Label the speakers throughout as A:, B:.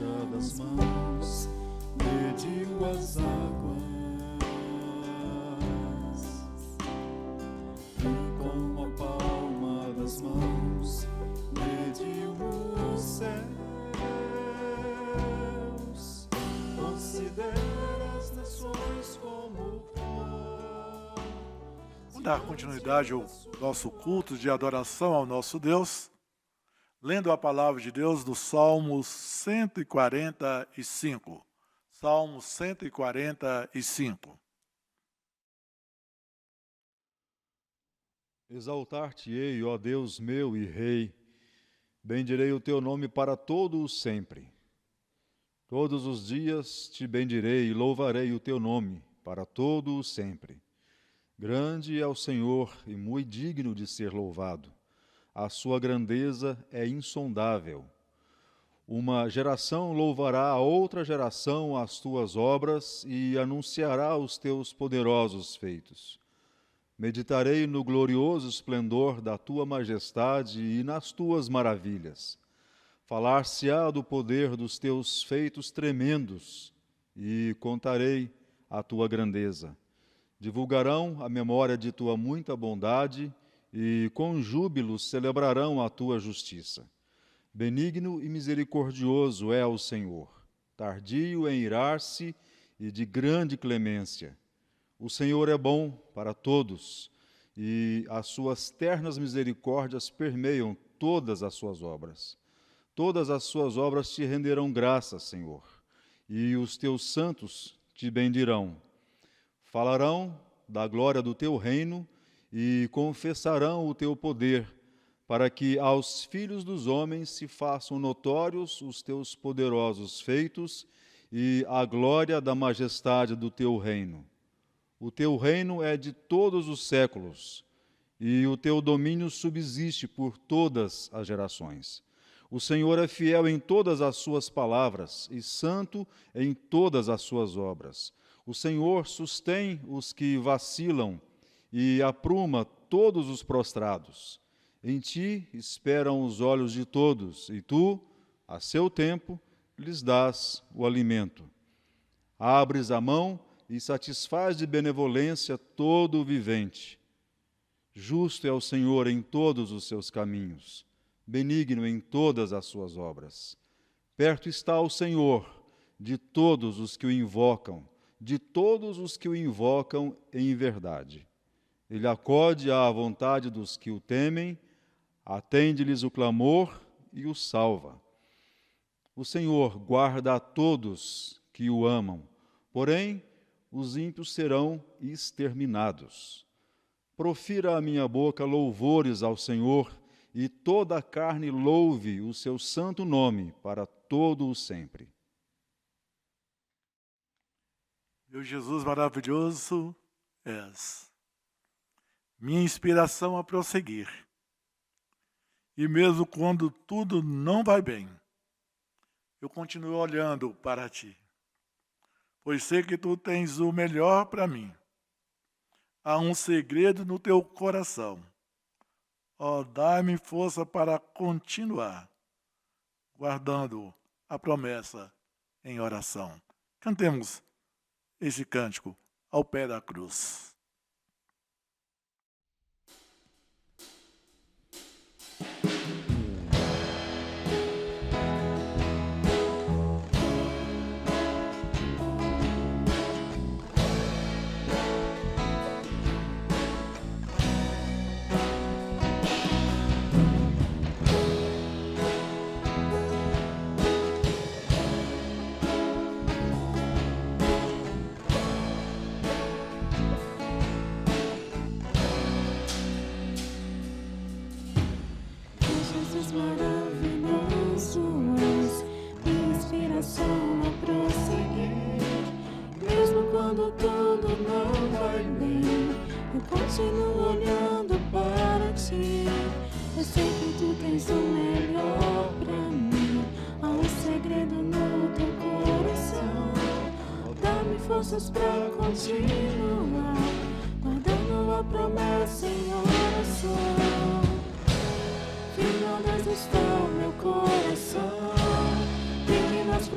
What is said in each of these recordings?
A: rocha das mãos, mediu as águas, e com a palma das mãos, mediu os céus, considera as nações como pó.
B: Vamos dar continuidade ao nosso culto de adoração ao nosso Deus, lendo a palavra de Deus do Salmo 145. Salmo 145.
C: Exaltar-te-ei, ó Deus meu e Rei, bendirei o teu nome para todo o sempre. Todos os dias te bendirei e louvarei o teu nome para todo o sempre. Grande é o Senhor e muito digno de ser louvado. A sua grandeza é insondável. Uma geração louvará a outra geração as tuas obras e anunciará os teus poderosos feitos. Meditarei no glorioso esplendor da tua majestade e nas tuas maravilhas. Falar-se-á do poder dos teus feitos tremendos e contarei a tua grandeza. Divulgarão a memória de tua muita bondade e com júbilo celebrarão a tua justiça. Benigno e misericordioso é o Senhor, tardio em irar-se e de grande clemência. O Senhor é bom para todos, e as suas ternas misericórdias permeiam todas as suas obras. Todas as suas obras te renderão graças, Senhor, e os teus santos te bendirão. Falarão da glória do teu reino e confessarão o teu poder, para que aos filhos dos homens se façam notórios os teus poderosos feitos e a glória da majestade do teu reino. O teu reino é de todos os séculos, e o teu domínio subsiste por todas as gerações. O Senhor é fiel em todas as suas palavras e santo em todas as suas obras. O Senhor sustém os que vacilam e apruma todos os prostrados. Em ti esperam os olhos de todos, e tu, a seu tempo, lhes dás o alimento. Abres a mão e satisfaz de benevolência todo o vivente. Justo é o Senhor em todos os seus caminhos, benigno em todas as suas obras. Perto está o Senhor de todos os que o invocam, de todos os que o invocam em verdade. Ele acode à vontade dos que o temem, atende-lhes o clamor e o salva. O Senhor guarda a todos que o amam, porém os ímpios serão exterminados. Profira a minha boca louvores ao Senhor, e toda a carne louve o seu santo nome para todo o sempre.
B: Meu Jesus maravilhoso és, minha inspiração a prosseguir. E mesmo quando tudo não vai bem, eu continuo olhando para ti, pois sei que tu tens o melhor para mim. Há um segredo no teu coração. Ó, dá-me força para continuar, guardando a promessa em oração. Cantemos esse cântico ao pé da cruz.
D: Maravilhoso és, minha inspiração a prosseguir. Mesmo quando tudo não vai bem, eu continuo olhando para ti. Eu sei que tu tens o melhor pra mim. Há um segredo no teu coração. Dá-me forças pra continuar, guardando a promessa em oração. Firmadas está o meu coração, dignas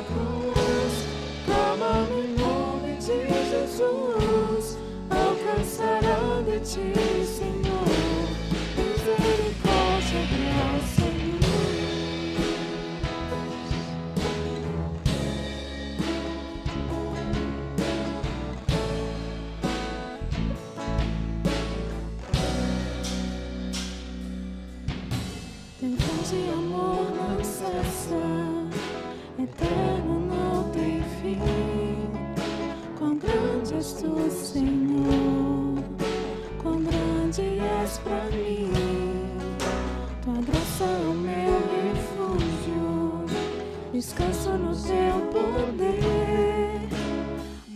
D: pela cruz, clamando em nome de Jesus, alcançará de ti, Senhor, misericórdia, graça e teu grande amor não cessa, eterno não tem fim. Quão grande és tu, Senhor, quão grande és pra mim. Tua graça é o meu refúgio, descanso no teu poder.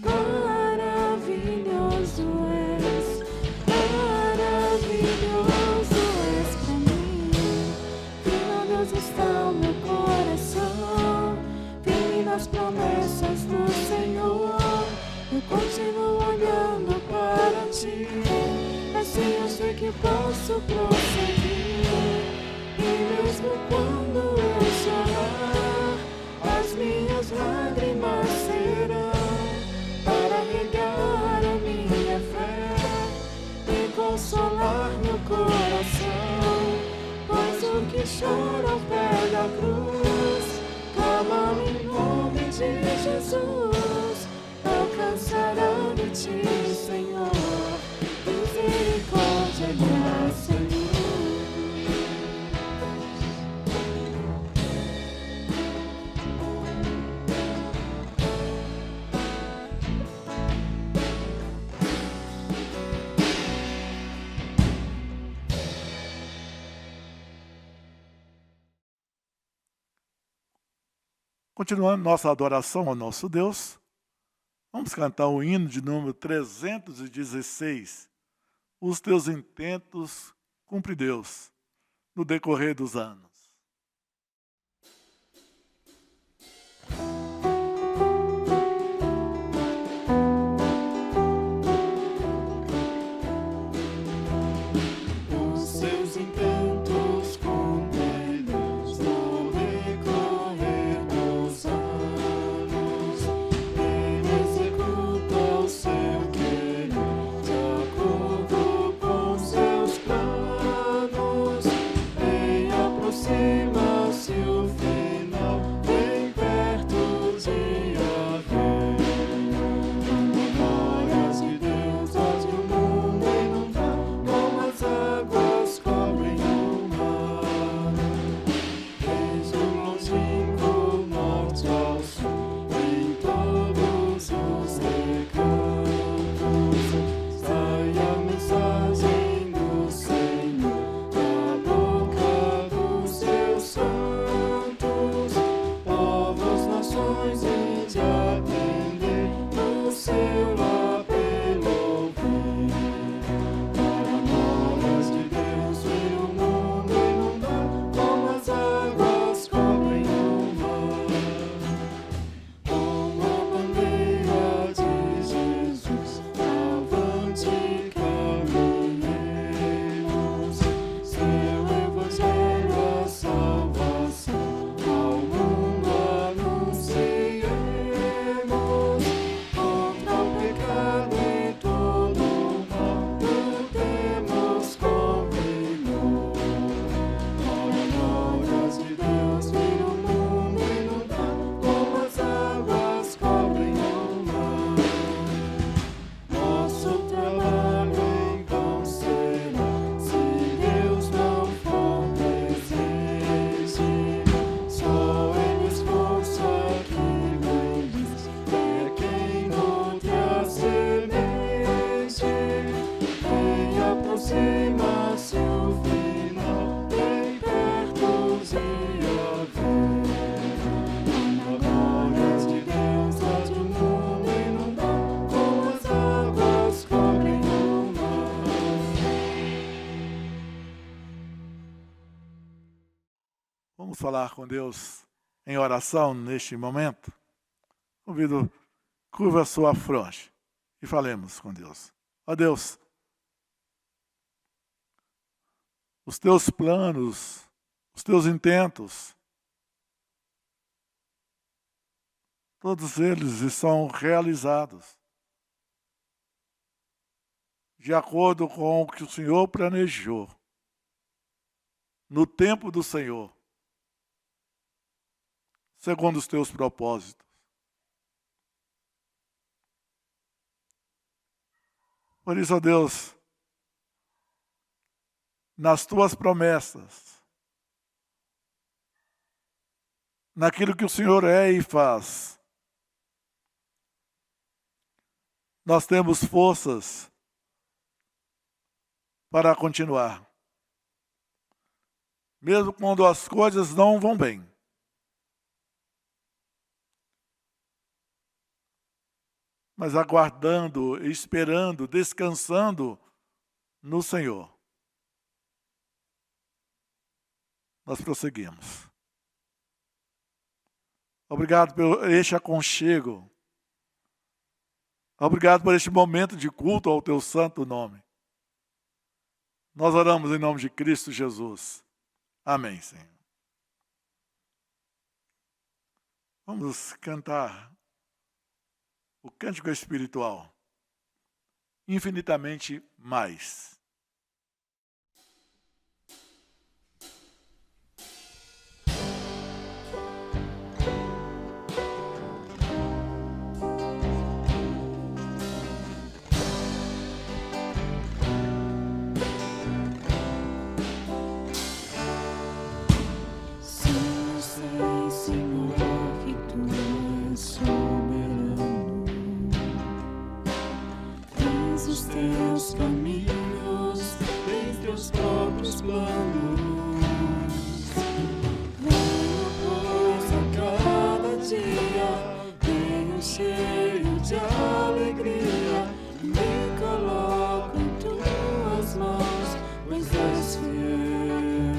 D: Maravilhoso és pra mim. Firme, Deus, está o meu coração, firme nas promessas do Senhor. Eu continuo olhando para ti, assim eu sei que posso prosseguir. E mesmo quando eu chorar, as minhas lágrimas serão para regar a minha fé e consolar meu coração. Pois o que chora ao pé da cruz, clama em nome de Jesus, alcançará de ti, Senhor, misericórdia, graça e luz.
B: Continuando nossa adoração ao nosso Deus, vamos cantar o hino de número 316. Os teus intentos cumpre Deus no decorrer dos anos.
D: Os seus intentos cumpre Deus no decorrer dos anos. Ele executa o seu querer de acordo com seus planos. Bem aproxima-se o final, bem perto de haver. Memórias de Deus, onde o mundo inundar, como as águas cobrem o mar. Desde o longínquo norte ao sul, em todos os recantos, sai a mensagem do Senhor da boca dos seus santos. Povos, nações, vinde atender o seu apelo ouvir. Memórias de Deus, ver o mundo inundar, como as águas cobrem o mar. Com a bandeira de Jesus, avante caminhemos. Seu evangelho, a salvação, ao mundo anunciemos. Contra o pecado e todo o mal, lutemos com vigor. Memórias de Deus, ver o mundo inundar, como as águas cobrem o mar. Nosso trabalho em vão será, se Deus não for presente. Só em esforço aqui vem diz, é quem nutre a semente. Bem aproxima-se o final, bem perto de haver. Memórias de Deus, onde o mundo inundar, como as águas cobrem o mar.
B: Vamos falar com Deus em oração neste momento? Convido, curva a sua fronte e falemos com Deus. Ó Deus, os teus planos, os teus intentos todos eles são realizados de acordo com o que o Senhor planejou, no tempo do Senhor, segundo os teus propósitos. Por isso, ó Deus, nas tuas promessas, naquilo que o Senhor é e faz, nós temos forças para continuar. Mesmo quando as coisas não vão bem. Mas aguardando, esperando, descansando no Senhor. Nós prosseguimos. Obrigado por este aconchego. Obrigado por este momento de culto ao teu santo nome. Nós oramos em nome de Cristo Jesus. Amém, Senhor. Vamos cantar o cântico espiritual. Infinitamente mais.
D: Teus caminhos, em teus próprios planos. Venho, pois, a cada dia, venho cheio de alegria, me coloco em tuas mãos, pois és fiel.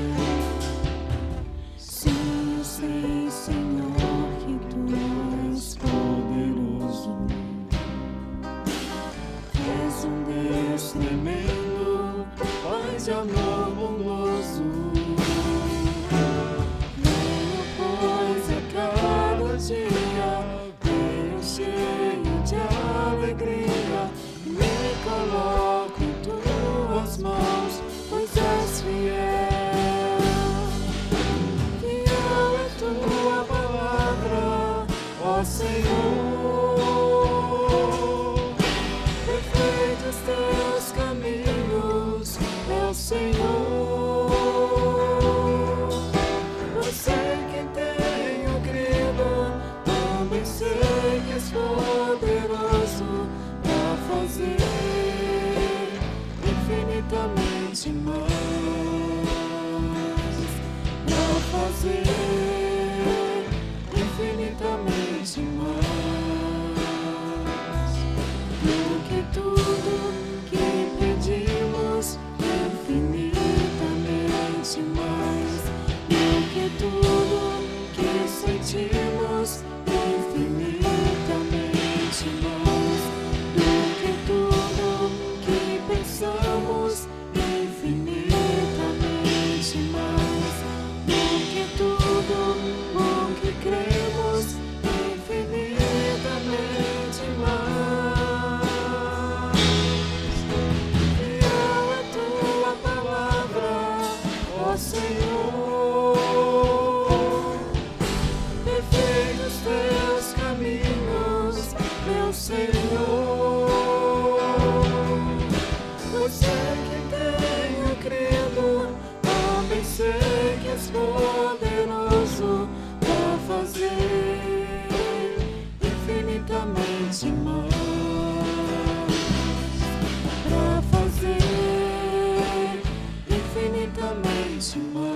D: Sim, eu sei, Senhor, que tu és poderoso. És um Deus tremendo, Pai de amor bondoso. Venho, pois, a cada dia, venho cheio de alegria, me coloco em tuas mãos, pois és fiel. Fiel é tua palavra, ó Senhor. Teus caminhos, meu Senhor. Eu sei que tenho crido, também sei que és poderoso para fazer infinitamente mais, para fazer infinitamente mais. Do que tudo que pedimos, infinitamente mais. Do que tudo que sentimos, infinitamente mais. Do que tudo que pensamos, infinitamente mais. Do que tudo o que cremos, infinitamente mais. Senhor, perfeitos teus caminhos, meu Senhor. Eu sei que tenho crido, também sei que és poderoso para fazer infinitamente mais, para fazer infinitamente mais.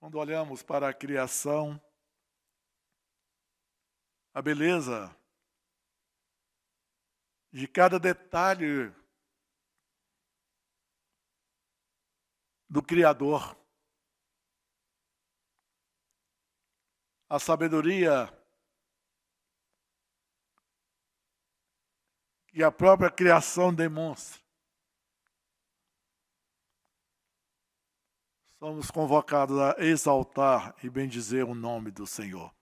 B: Quando olhamos para a criação, a beleza de cada detalhe do Criador, a sabedoria e a própria criação demonstra. Somos convocados a exaltar e bendizer o nome do Senhor.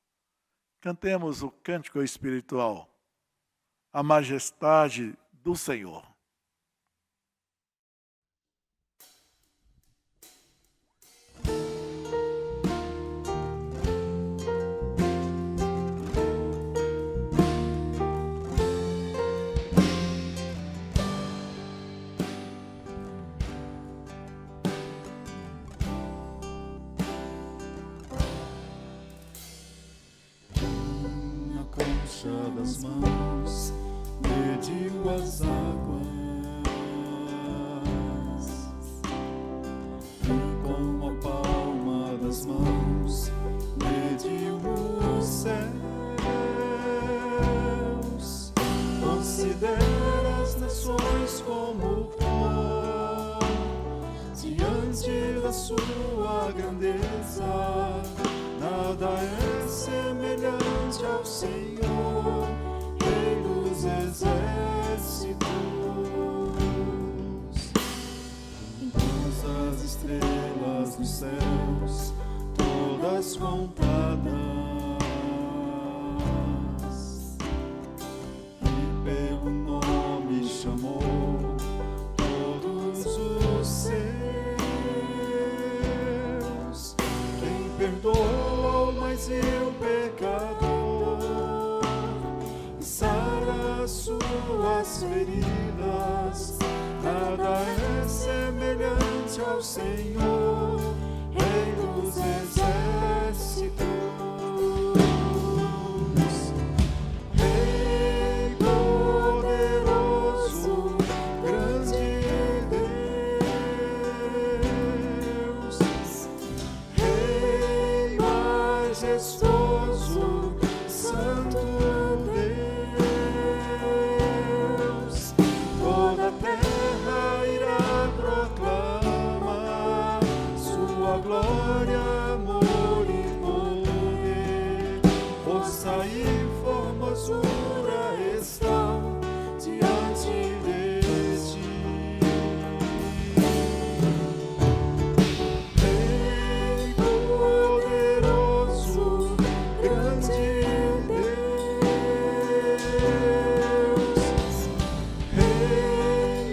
B: Cantemos o cântico espiritual, a majestade do Senhor.
A: Na concha das mãos mediu as águas e com a palma das mãos mediu os céus. Considera as nações como pó diante da sua grandeza. Nada é semelhante ao Senhor, Rei dos exércitos. Então as estrelas dos céus, todas contadas, e pelo nome chamou todos os seus. Quem perdoa mais eu pecador e sara suas feridas. Nada é semelhante ao Senhor, Rei dos exércitos. Rei poderoso, grande Deus, Rei majestoso, Santo Deus. Toda a terra irá proclamar sua glória, amor e poder. Força e formosura estão diante de ti. Rei poderoso, grande Deus, Rei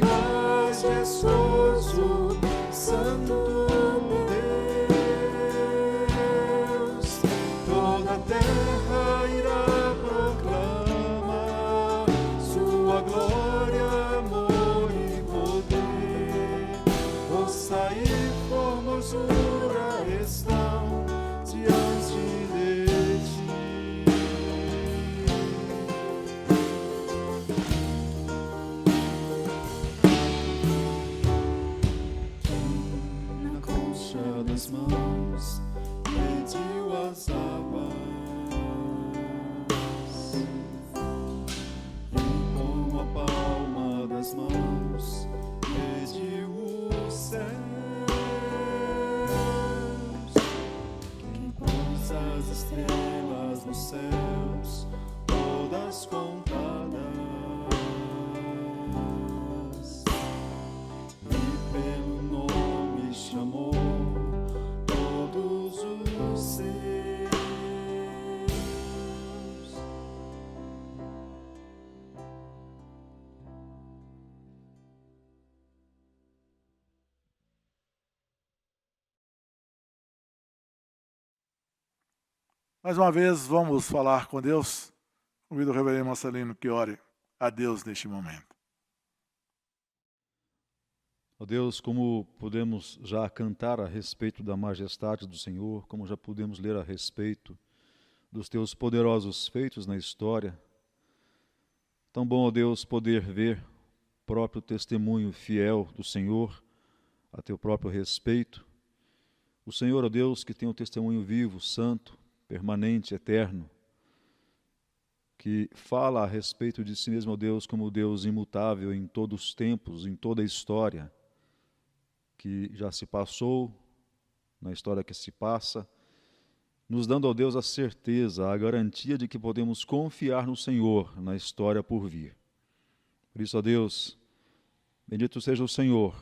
A: majestoso, Santo Deus. Toda a terra irá proclamar sua glória, amor e poder. Força e formosura estão diante de ti. Na concha das mãos mediu as águas e com a palma das mãos mediu os céus. Quem pôs as estrelas nos céus, todas contadas, e pelo nome chamou todos os seus.
B: Mais uma vez, vamos falar com Deus. Convido o reverendo Marcelino que ore a Deus neste momento.
C: Ó Deus, como podemos já cantar a respeito da majestade do Senhor, como já podemos ler a respeito dos teus poderosos feitos na história, tão bom, ó Deus, poder ver o próprio testemunho fiel do Senhor a teu próprio respeito. O Senhor, ó Deus, que tem um testemunho vivo, santo, permanente, eterno, que fala a respeito de si mesmo, ó Deus, como Deus imutável em todos os tempos, em toda a história que já se passou, na história que se passa, nos dando, ó Deus, a certeza, a garantia de que podemos confiar no Senhor na história por vir. Por isso, ó Deus, bendito seja o Senhor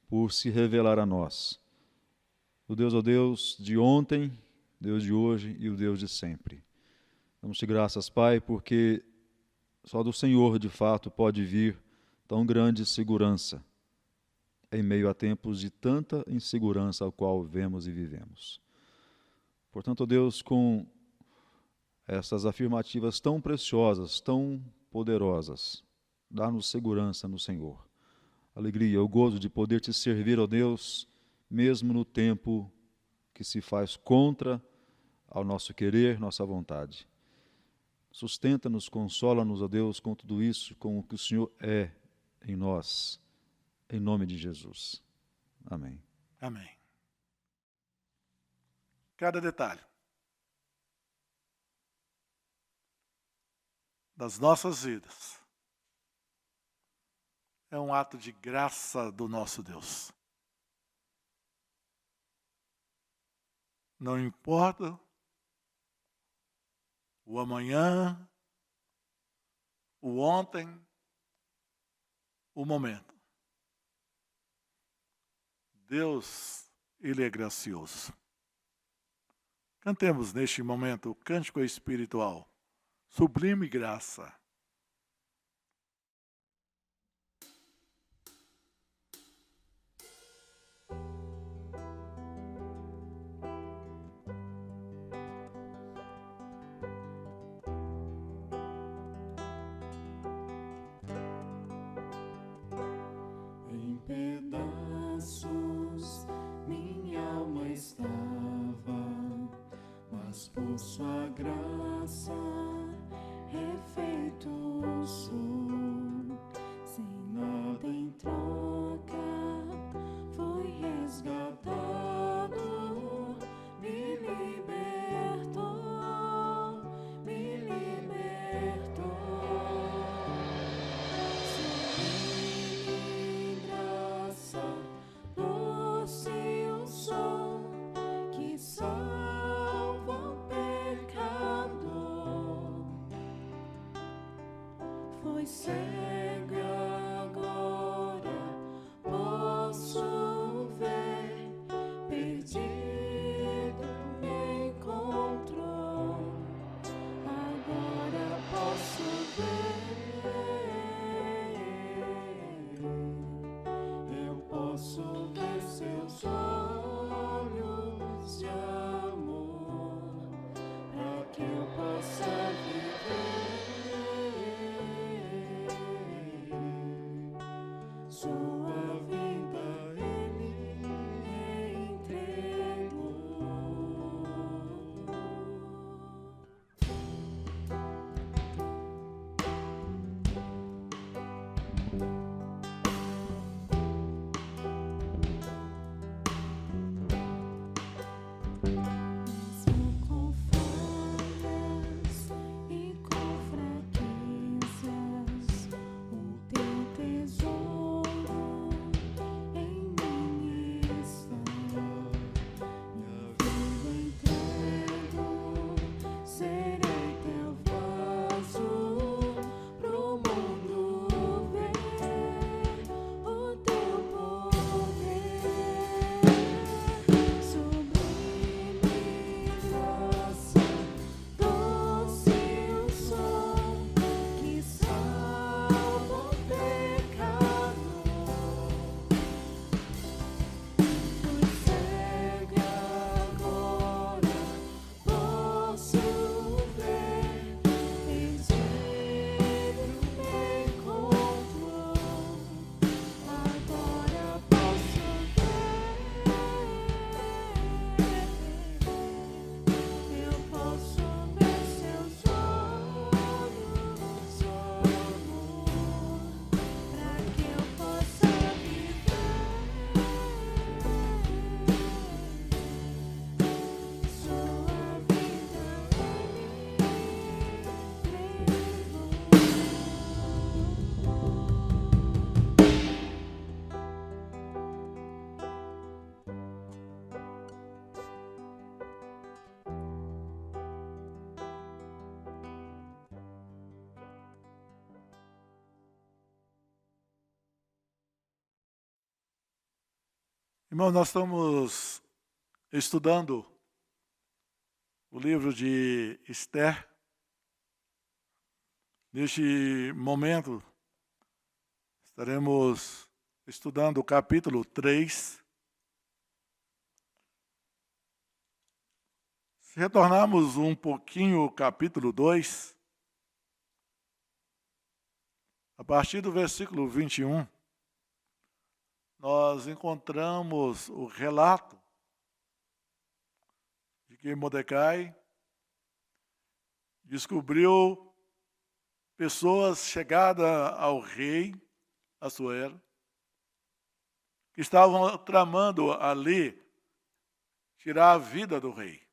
C: por se revelar a nós. O Deus, ó Deus, de ontem, Deus de hoje e o Deus de sempre. Damos-te graças, Pai, porque só do Senhor, de fato, pode vir tão grande segurança em meio a tempos de tanta insegurança ao qual vemos e vivemos. Portanto, ó Deus, com essas afirmativas tão preciosas, tão poderosas, dá-nos segurança no Senhor. Alegria, o gozo de poder te servir, ó Deus, mesmo no tempo que se faz contra ao nosso querer, nossa vontade. Sustenta-nos, consola-nos, ó Deus, com tudo isso, com o que o Senhor é em nós, em nome de Jesus. Amém.
B: Amém. Cada detalhe das nossas vidas é um ato de graça do nosso Deus. Não importa o amanhã, o ontem, o momento. Deus, Ele é gracioso. Cantemos neste momento o cântico espiritual, Sublime Graça.
A: Em pedaços minha alma estava, mas por sua graça refeito sou. Sem nada em troca fui resgatado, me libertou, me libertou. Sublime graça, doce o som que salva o pecador. Foi cego e agora posso ver, perdido me encontrou. Agora posso ver, eu posso ver seus olhos de amor, para que eu possa viver.
B: Irmãos, nós estamos estudando o livro de Esther. Neste momento, estaremos estudando o capítulo 3. Se retornarmos um pouquinho ao capítulo 2, a partir do versículo 21, nós encontramos o relato de que Mordecai descobriu pessoas chegadas ao rei Assuero, que estavam tramando ali tirar a vida do rei.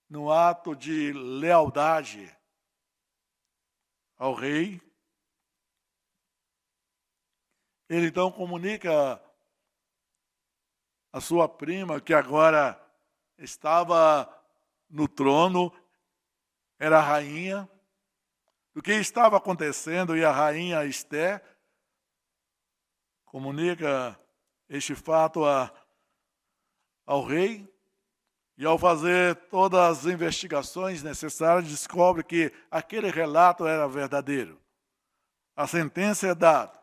B: No ato de lealdade ao rei, ele então comunica a sua prima, que agora estava no trono, era a rainha, do que estava acontecendo, e a rainha Esther comunica este fato ao rei, e ao fazer todas as investigações necessárias, descobre que aquele relato era verdadeiro. A sentença é dada.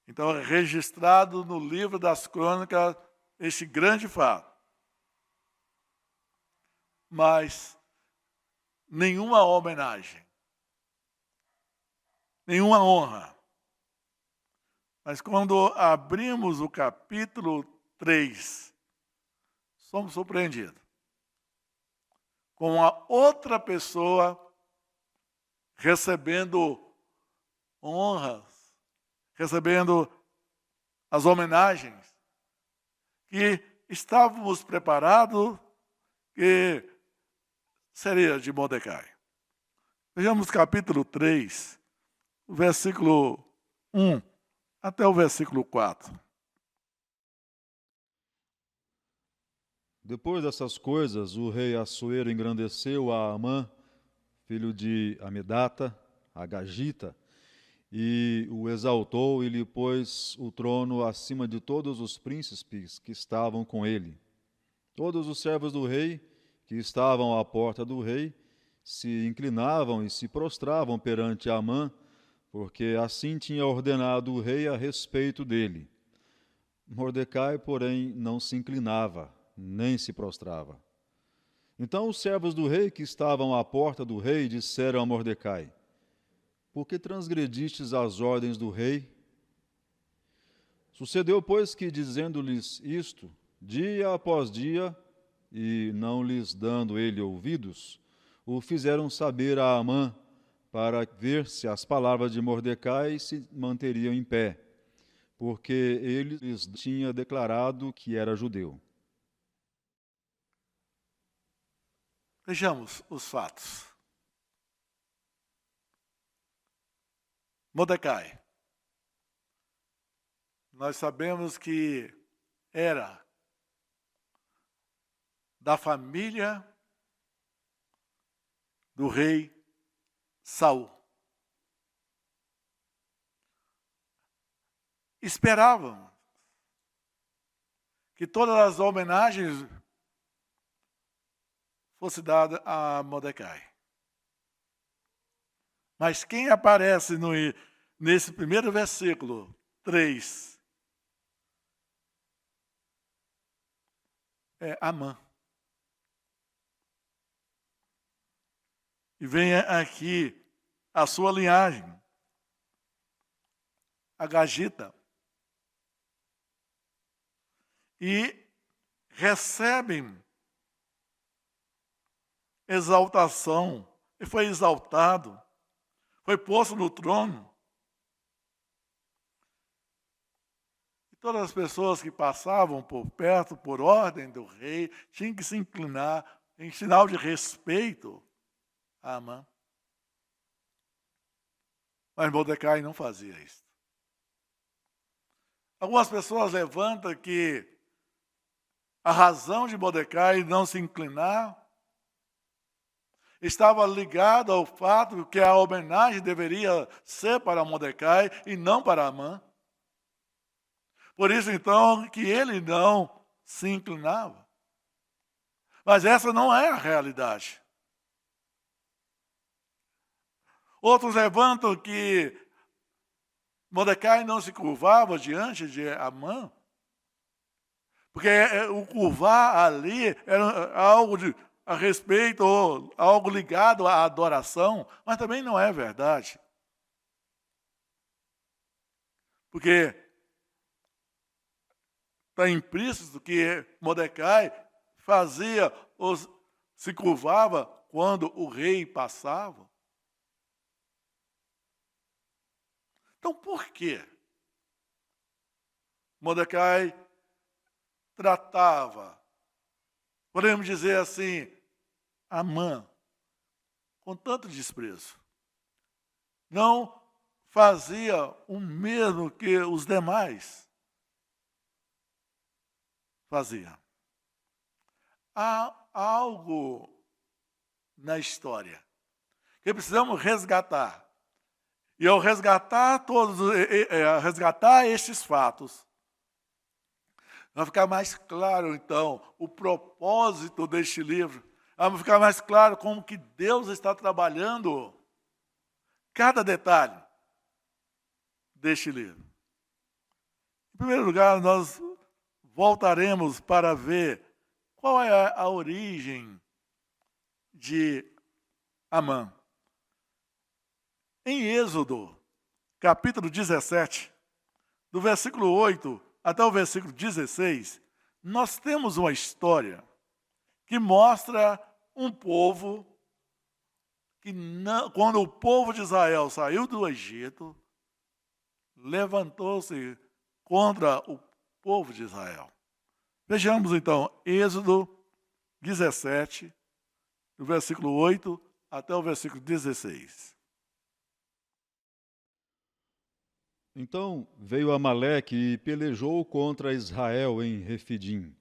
B: Então, é registrado no livro das crônicas este grande fato. Mas nenhuma homenagem, nenhuma honra. Mas quando abrimos o capítulo 3, somos surpreendidos com a outra pessoa recebendo honras, recebendo as homenagens que estávamos preparados que seria de Mordecai. Vejamos capítulo 3, versículo 1 até o versículo 4.
C: Depois dessas coisas, o rei Assuero engrandeceu a Amã, filho de Amedata, Agagita, e o exaltou e lhe pôs o trono acima de todos os príncipes que estavam com ele. Todos os servos do rei, que estavam à porta do rei, se inclinavam e se prostravam perante Amã, porque assim tinha ordenado o rei a respeito dele. Mordecai, porém, não se inclinava, nem se prostrava. Então os servos do rei que estavam à porta do rei disseram a Mordecai: por que transgredistes as ordens do rei? Sucedeu, pois, que, dizendo-lhes isto, dia após dia, e não lhes dando ele ouvidos, o fizeram saber a Amã, para ver se as palavras de Mordecai se manteriam em pé, porque ele lhes tinha declarado que era judeu.
B: Vejamos os fatos. Mordecai. Nós sabemos que era da família do rei Saul. Esperavam que todas as homenagens fossem dadas a Mordecai. Mas quem aparece nesse primeiro versículo 3 é Amã. E vem aqui a sua linhagem, Agagita, e recebem exaltação, e foi exaltado, foi posto no trono. E todas as pessoas que passavam por perto, por ordem do rei, tinham que se inclinar em sinal de respeito a Amã. Mas Mordecai não fazia isso. Algumas pessoas levantam que a razão de Mordecai não se inclinar estava ligada ao fato que a homenagem deveria ser para Mordecai e não para Amã. Por isso, então, que ele não se inclinava. Mas essa não é a realidade. Outros levantam que Mordecai não se curvava diante de Amã, porque o curvar ali era algo a respeito, ou algo ligado à adoração, mas também não é verdade. Porque está implícito que Mordecai fazia, ou se curvava quando o rei passava. Então, por quê? Mordecai tratava, podemos dizer assim, Amã com tanto desprezo. Não fazia o mesmo que os demais faziam. Há algo na história que precisamos resgatar. E ao resgatar resgatar estes fatos, vai ficar mais claro, então, o propósito deste livro. Vai ficar mais claro como que Deus está trabalhando cada detalhe deste livro. Em primeiro lugar, nós voltaremos para ver qual é a origem de Amã. Em Êxodo, capítulo 17, do versículo 8 até o versículo 16, nós temos uma história que mostra um povo que, quando o povo de Israel saiu do Egito, levantou-se contra o povo de Israel. Vejamos então, Êxodo 17, do versículo 8 até o versículo 16.
C: Então veio Amaleque e pelejou contra Israel em Refidim.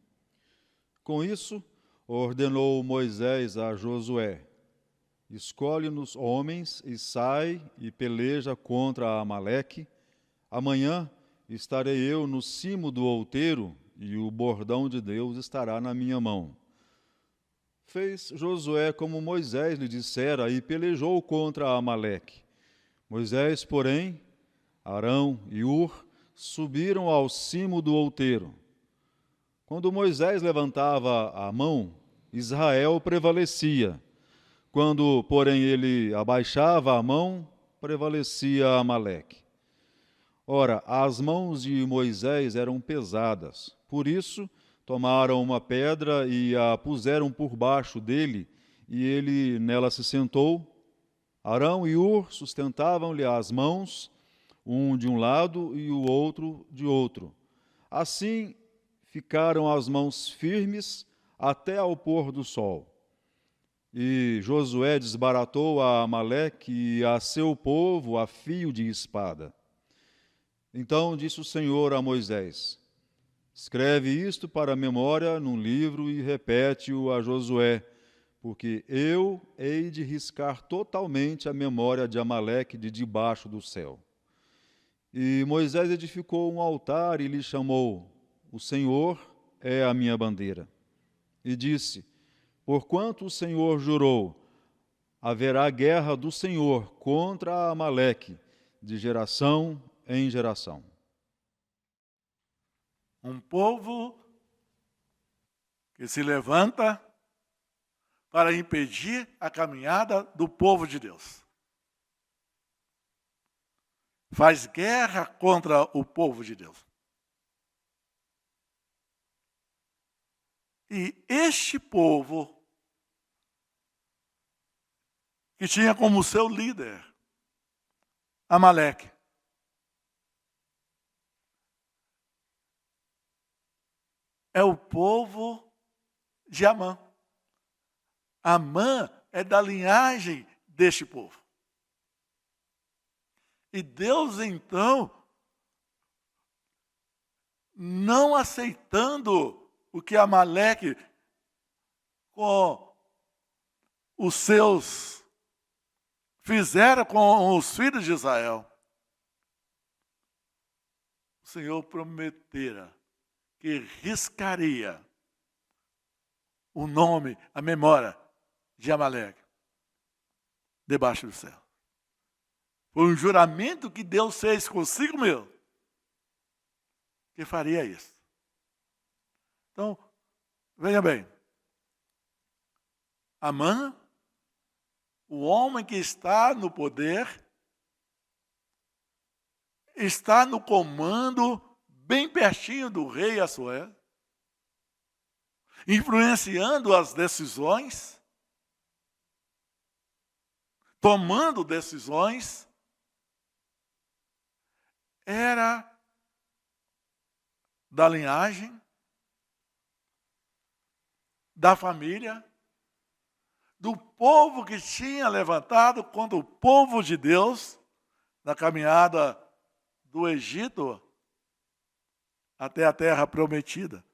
C: Com isso, ordenou Moisés a Josué: escolhe-nos homens e sai e peleja contra Amaleque. Amanhã estarei eu no cimo do outeiro e o bordão de Deus estará na minha mão. Fez Josué como Moisés lhe dissera e pelejou contra Amaleque. Moisés, porém, Arão e Ur subiram ao cimo do outeiro. Quando Moisés levantava a mão, Israel prevalecia. Quando, porém, ele abaixava a mão, prevalecia Amaleque. Ora, as mãos de Moisés eram pesadas. Por isso, tomaram uma pedra e a puseram por baixo dele, e ele nela se sentou. Arão e Ur sustentavam-lhe as mãos, um de um lado e o outro de outro. Assim ficaram as mãos firmes até ao pôr do sol. E Josué desbaratou a Amaleque e a seu povo a fio de espada. Então disse o Senhor a Moisés: escreve isto para a memória num livro e repete-o a Josué, porque eu hei de riscar totalmente a memória de Amaleque de debaixo do céu. E Moisés edificou um altar e lhe chamou: o Senhor é a minha bandeira. E disse: porquanto o Senhor jurou, haverá guerra do Senhor contra Amaleque, de geração em geração.
B: Um povo que se levanta para impedir a caminhada do povo de Deus. Faz guerra contra o povo de Deus. E este povo, que tinha como seu líder Amaleque, é o povo de Amã. Amã é da linhagem deste povo. E Deus, então, não aceitando o que Amaleque, com os seus, fizeram com os filhos de Israel, o Senhor prometera que riscaria o nome, a memória de Amaleque debaixo do céu. Foi um juramento que Deus fez consigo mesmo, que faria isso. Então, veja bem, Amã, o homem que está no poder, está no comando, bem pertinho do rei Assuero, influenciando as decisões, tomando decisões, era da linhagem, da família, do povo que tinha levantado contra o povo de Deus na caminhada do Egito até a terra prometida.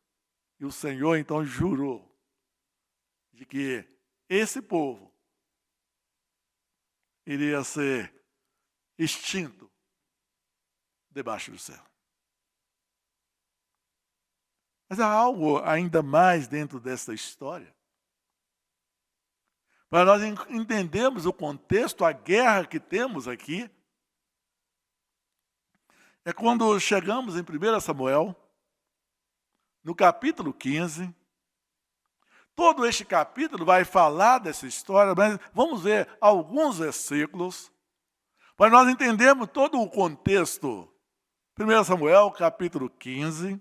B: E o Senhor então jurou de que esse povo iria ser extinto debaixo do céu. Mas há algo ainda mais dentro dessa história. Para nós entendermos o contexto, a guerra que temos aqui, é quando chegamos em 1 Samuel, no capítulo 15. Todo este capítulo vai falar dessa história, mas vamos ver alguns versículos, para nós entendermos todo o contexto. 1 Samuel, capítulo 15,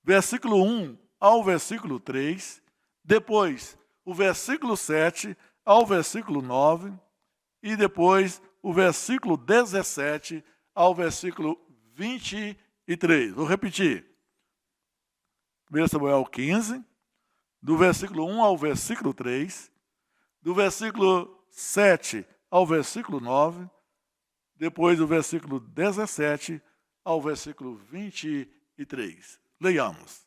B: versículo 1 ao versículo 3, depois o versículo 7 ao versículo 9, e depois o versículo 17 ao versículo 23. Vou repetir. 1 Samuel 15, do versículo 1 ao versículo 3, do versículo 7 ao versículo 9, depois do versículo 17 ao versículo 23. Leiamos.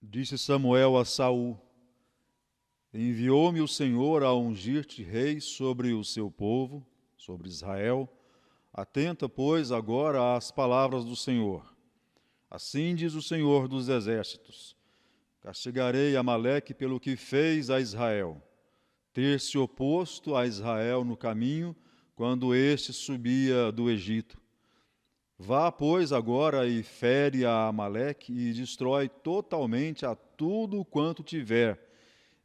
C: Disse Samuel a Saul: Enviou-me o Senhor a ungir-te rei sobre o seu povo, sobre Israel. Atenta, pois, agora às palavras do Senhor. Assim diz o Senhor dos Exércitos: Castigarei Amaleque pelo que fez a Israel, ter se oposto a Israel no caminho, quando este subia do Egito. Vá, pois, agora e fere a Amaleque e destrói totalmente a tudo quanto tiver,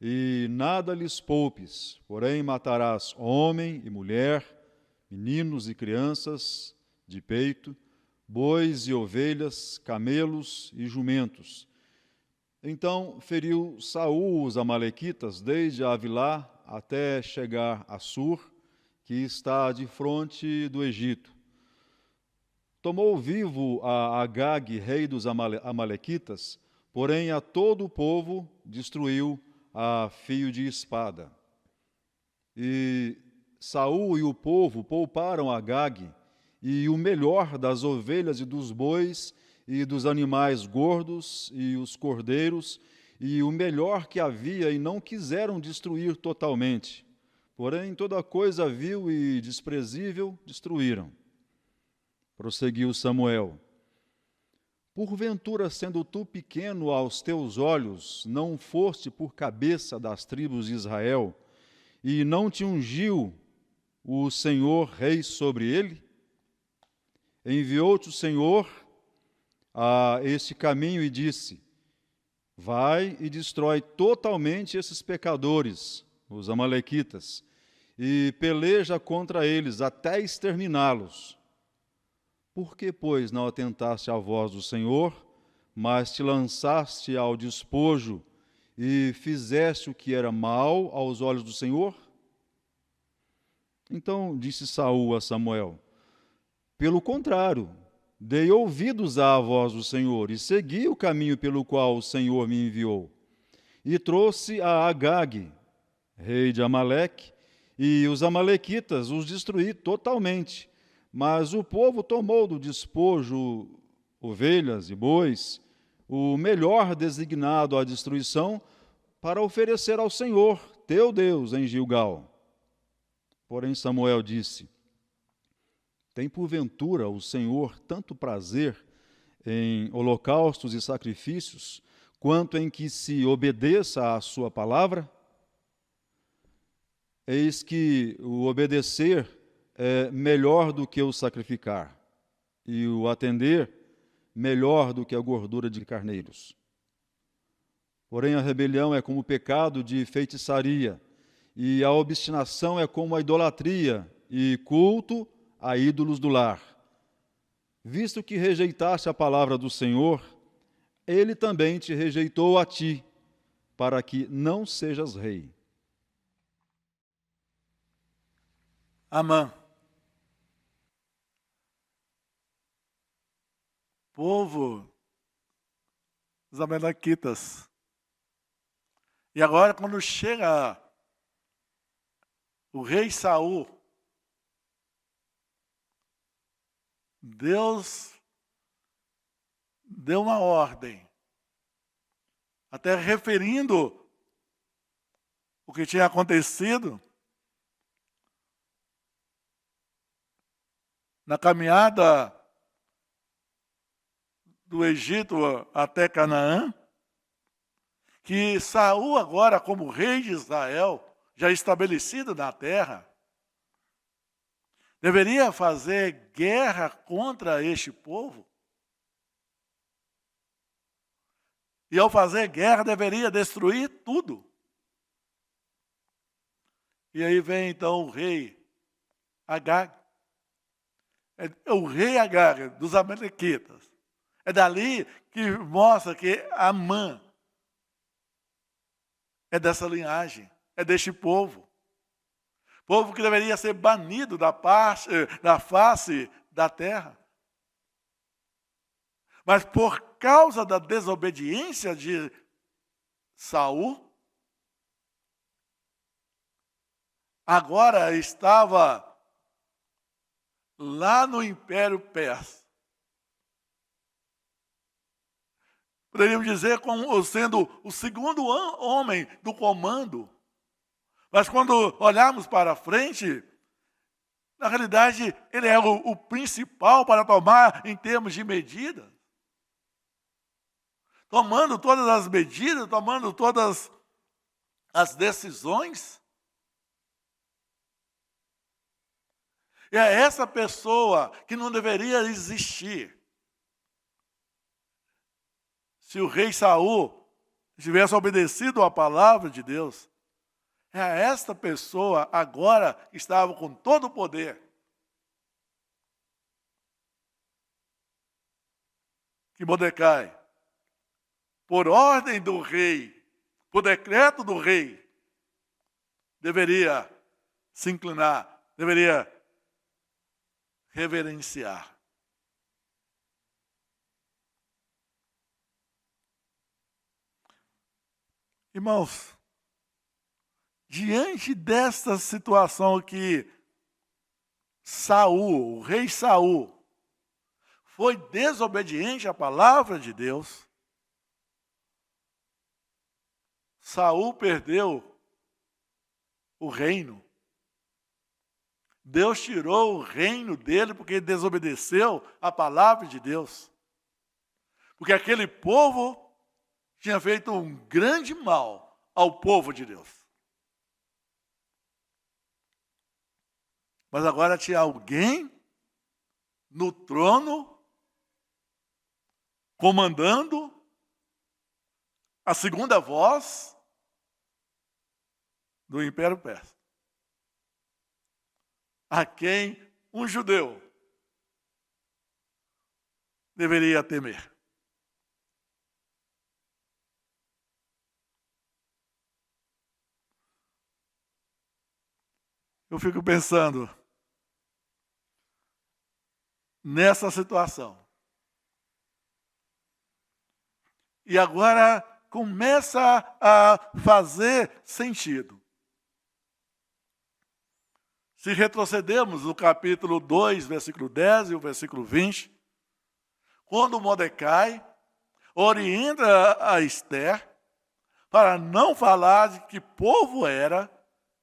C: e nada lhes poupes, porém matarás homem e mulher, meninos e crianças de peito, bois e ovelhas, camelos e jumentos. Então feriu Saul os amalequitas desde Avilá até chegar a Sur, que está de fronte do Egito. Tomou vivo a Agag, rei dos amalequitas, porém a todo o povo destruiu a fio de espada. E Saul e o povo pouparam Agag, e o melhor das ovelhas e dos bois, e dos animais gordos, e os cordeiros, e o melhor que havia, e não quiseram destruir totalmente. Porém, toda coisa vil e desprezível destruíram. Prosseguiu Samuel: Porventura, sendo tu pequeno aos teus olhos, não foste por cabeça das tribos de Israel, e não te ungiu o Senhor rei sobre ele? Enviou-te o Senhor a este caminho e disse: Vai e destrói totalmente esses pecadores, os amalequitas, e peleja contra eles até exterminá-los. Por que, pois, não atentaste à voz do Senhor, mas te lançaste ao despojo e fizeste o que era mal aos olhos do Senhor? Então disse Saul a Samuel: Pelo contrário, dei ouvidos à voz do Senhor e segui o caminho pelo qual o Senhor me enviou. E trouxe a Agag, rei de Amaleque, e os amalequitas os destruí totalmente. Mas o povo tomou do despojo ovelhas e bois, o melhor designado à destruição, para oferecer ao Senhor, teu Deus, em Gilgal. Porém Samuel disse: Tem porventura o Senhor tanto prazer em holocaustos e sacrifícios, quanto em que se obedeça à sua palavra? Eis que o obedecer é melhor do que o sacrificar, e o atender melhor do que a gordura de carneiros. Porém, a rebelião é como o pecado de feitiçaria, e a obstinação é como a idolatria e culto a ídolos do lar. Visto que rejeitaste a palavra do Senhor, ele também te rejeitou a ti, para que não sejas rei.
B: Amã. Povo dos Amalequitas. E agora, quando chega o rei Saul, Deus deu uma ordem, até referindo o que tinha acontecido na caminhada do Egito até Canaã, que Saul agora, como rei de Israel, já estabelecido na terra, deveria fazer guerra contra este povo. E ao fazer guerra, deveria destruir tudo. E aí vem então o rei Agag. É o rei Agag dos Amalequitas. É dali que mostra que Amã é dessa linhagem, é deste povo. Povo que deveria ser banido da face da terra. Mas por causa da desobediência de Saul, agora estava lá no Império Persa. Poderíamos dizer como sendo o segundo homem do comando. Mas quando olharmos para frente, na realidade, ele é o principal para tomar em termos de medida. Tomando todas as medidas, tomando todas as decisões. E é essa pessoa que não deveria existir. Se o rei Saul tivesse obedecido à palavra de Deus, é esta pessoa agora que estava com todo o poder. Que Mordecai, por ordem do rei, por decreto do rei, deveria se inclinar, deveria reverenciar. Irmãos, diante desta situação que Saul, o rei Saul, foi desobediente à palavra de Deus, Saul perdeu o reino. Deus tirou o reino dele porque ele desobedeceu à palavra de Deus. Porque aquele povo tinha feito um grande mal ao povo de Deus. Mas agora tinha alguém no trono, comandando a segunda voz do Império Persa, a quem um judeu deveria temer. Eu fico pensando nessa situação. E agora começa a fazer sentido. Se retrocedermos no capítulo 2, versículo 10 e o versículo 20, quando Mordecai orienta a Esther para não falar de que povo era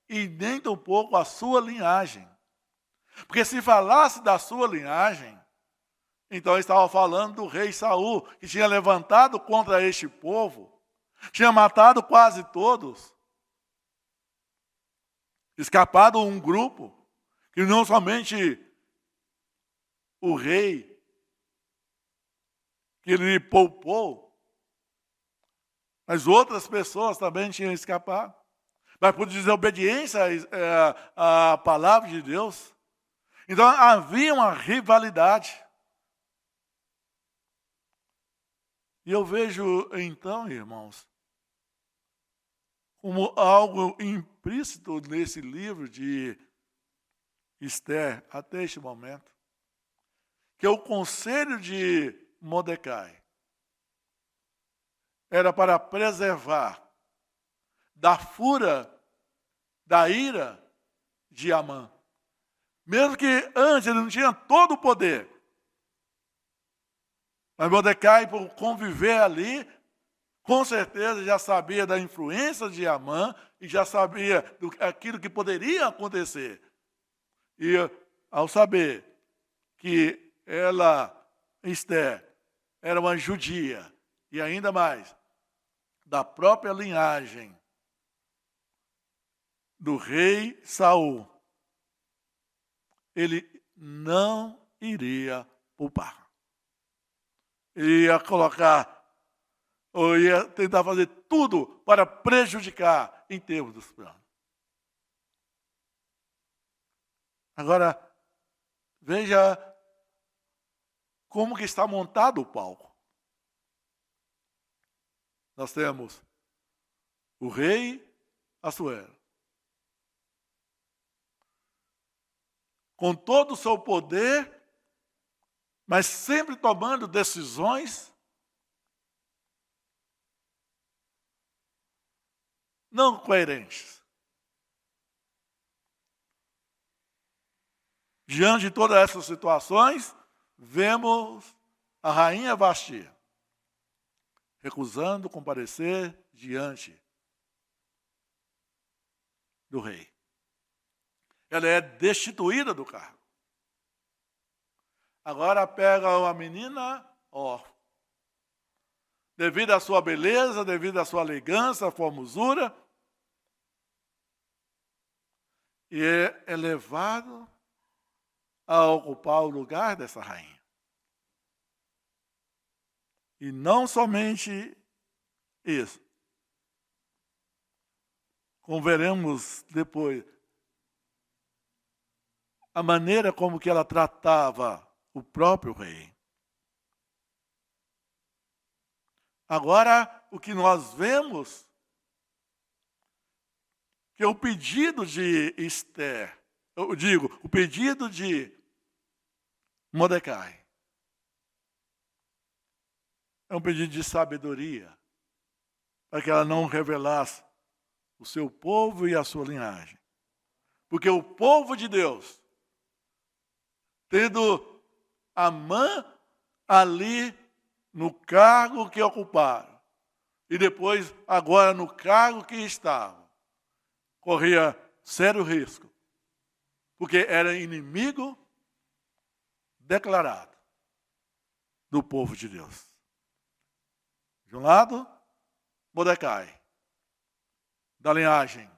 B: e nem tampouco a sua linhagem. Porque se falasse da sua linhagem, então estava falando do rei Saul, que tinha levantado contra este povo, tinha matado quase todos, escapado um grupo, que não somente o rei, que ele poupou, mas outras pessoas também tinham escapado. Mas por desobediência à palavra de Deus. Então havia uma rivalidade. E eu vejo, então, irmãos, como algo implícito nesse livro de Esther, até este momento, que o conselho de Mordecai era para preservar da fúria, da ira de Amã. Mesmo que antes ele não tinha todo o poder. Mas Mordecai, por conviver ali, com certeza já sabia da influência de Amã e já sabia aquilo que poderia acontecer. E ao saber que ela, Esther, era uma judia, e ainda mais, da própria linhagem do rei Saul, ele não iria poupar. Ele ia colocar, ou ia tentar fazer tudo para prejudicar em termos dos planos. Agora, veja como que está montado o palco. Nós temos o rei Assuero, com todo o seu poder, mas sempre tomando decisões não coerentes. Diante de todas essas situações, vemos a rainha Vasti recusando comparecer diante do rei. Ela é destituída do cargo. Agora pega uma menina órfã. Devido à sua beleza, devido à sua elegância, à formosura, e é elevado a ocupar o lugar dessa rainha. E não somente isso. Como veremos depois, a maneira como que ela tratava o próprio rei. Agora, o que nós vemos, que é o pedido de Esther, eu digo, o pedido de Mordecai, é um pedido de sabedoria, para que ela não revelasse o seu povo e a sua linhagem. Porque o povo de Deus, tendo Amã ali no cargo que ocuparam, e depois agora no cargo que estavam, corria sério risco, porque era inimigo declarado do povo de Deus. De um lado, Mordecai, da linhagem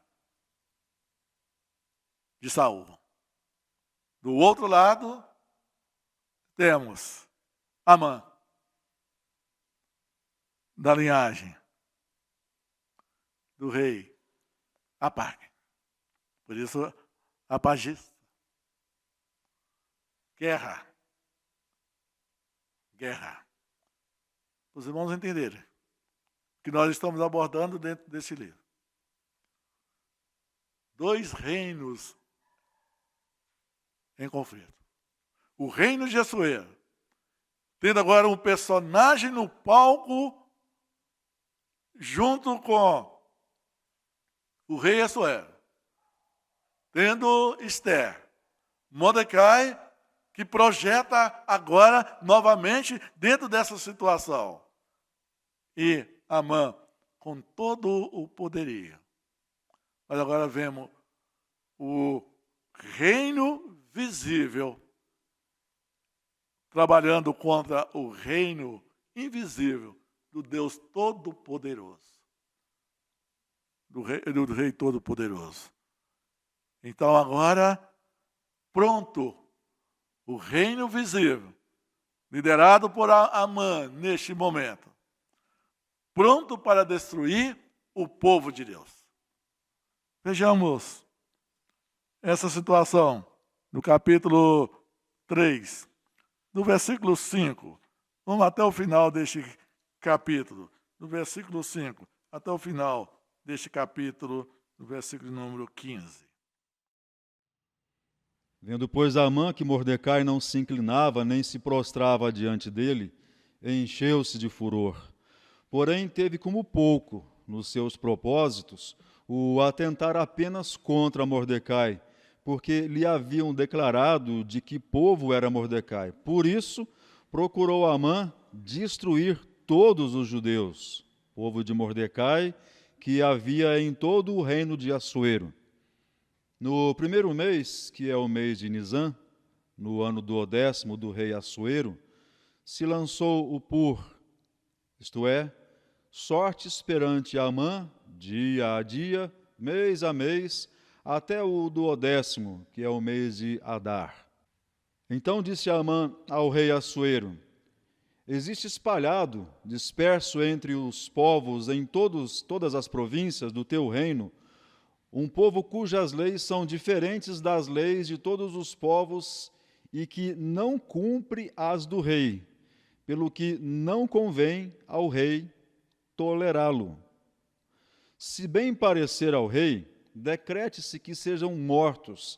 B: de Saul. Do outro lado, temos Amã, da linhagem do rei Apag. Por isso, apagista. Guerra. Guerra. Os irmãos entenderem que nós estamos abordando dentro desse livro. 2 reinos em conflito. O reino de Assuero, tendo agora um personagem no palco junto com o rei Assuero, tendo Esther, Mordecai, que projeta agora novamente dentro dessa situação, e Amã com todo o poderio. Mas agora vemos o reino visível trabalhando contra o reino invisível do Deus Todo-Poderoso. Do Rei Todo-Poderoso. Então agora, pronto, o reino visível, liderado por Amã neste momento, pronto para destruir o povo de Deus. Vejamos essa situação no capítulo 3, no versículo 5. Vamos até o final deste capítulo, do versículo 5 até o final deste capítulo, no versículo número 15.
C: Vendo, pois, Amã que Mordecai não se inclinava nem se prostrava diante dele, encheu-se de furor. Porém, teve como pouco nos seus propósitos o atentar apenas contra Mordecai, porque lhe haviam declarado de que povo era Mordecai. Por isso, procurou Amã destruir todos os judeus, povo de Mordecai, que havia em todo o reino de Assuero. No primeiro mês, que é o mês de Nisã, no ano 12º do rei Assuero, se lançou o pur, isto é, sortes perante Amã, dia a dia, mês a mês, até o 12º, que é o mês de Adar. Então disse Amã ao rei Assuero: existe espalhado, disperso entre os povos em todas as províncias do teu reino, um povo cujas leis são diferentes das leis de todos os povos e que não cumpre as do rei, pelo que não convém ao rei tolerá-lo. Se bem parecer ao rei, decrete-se que sejam mortos,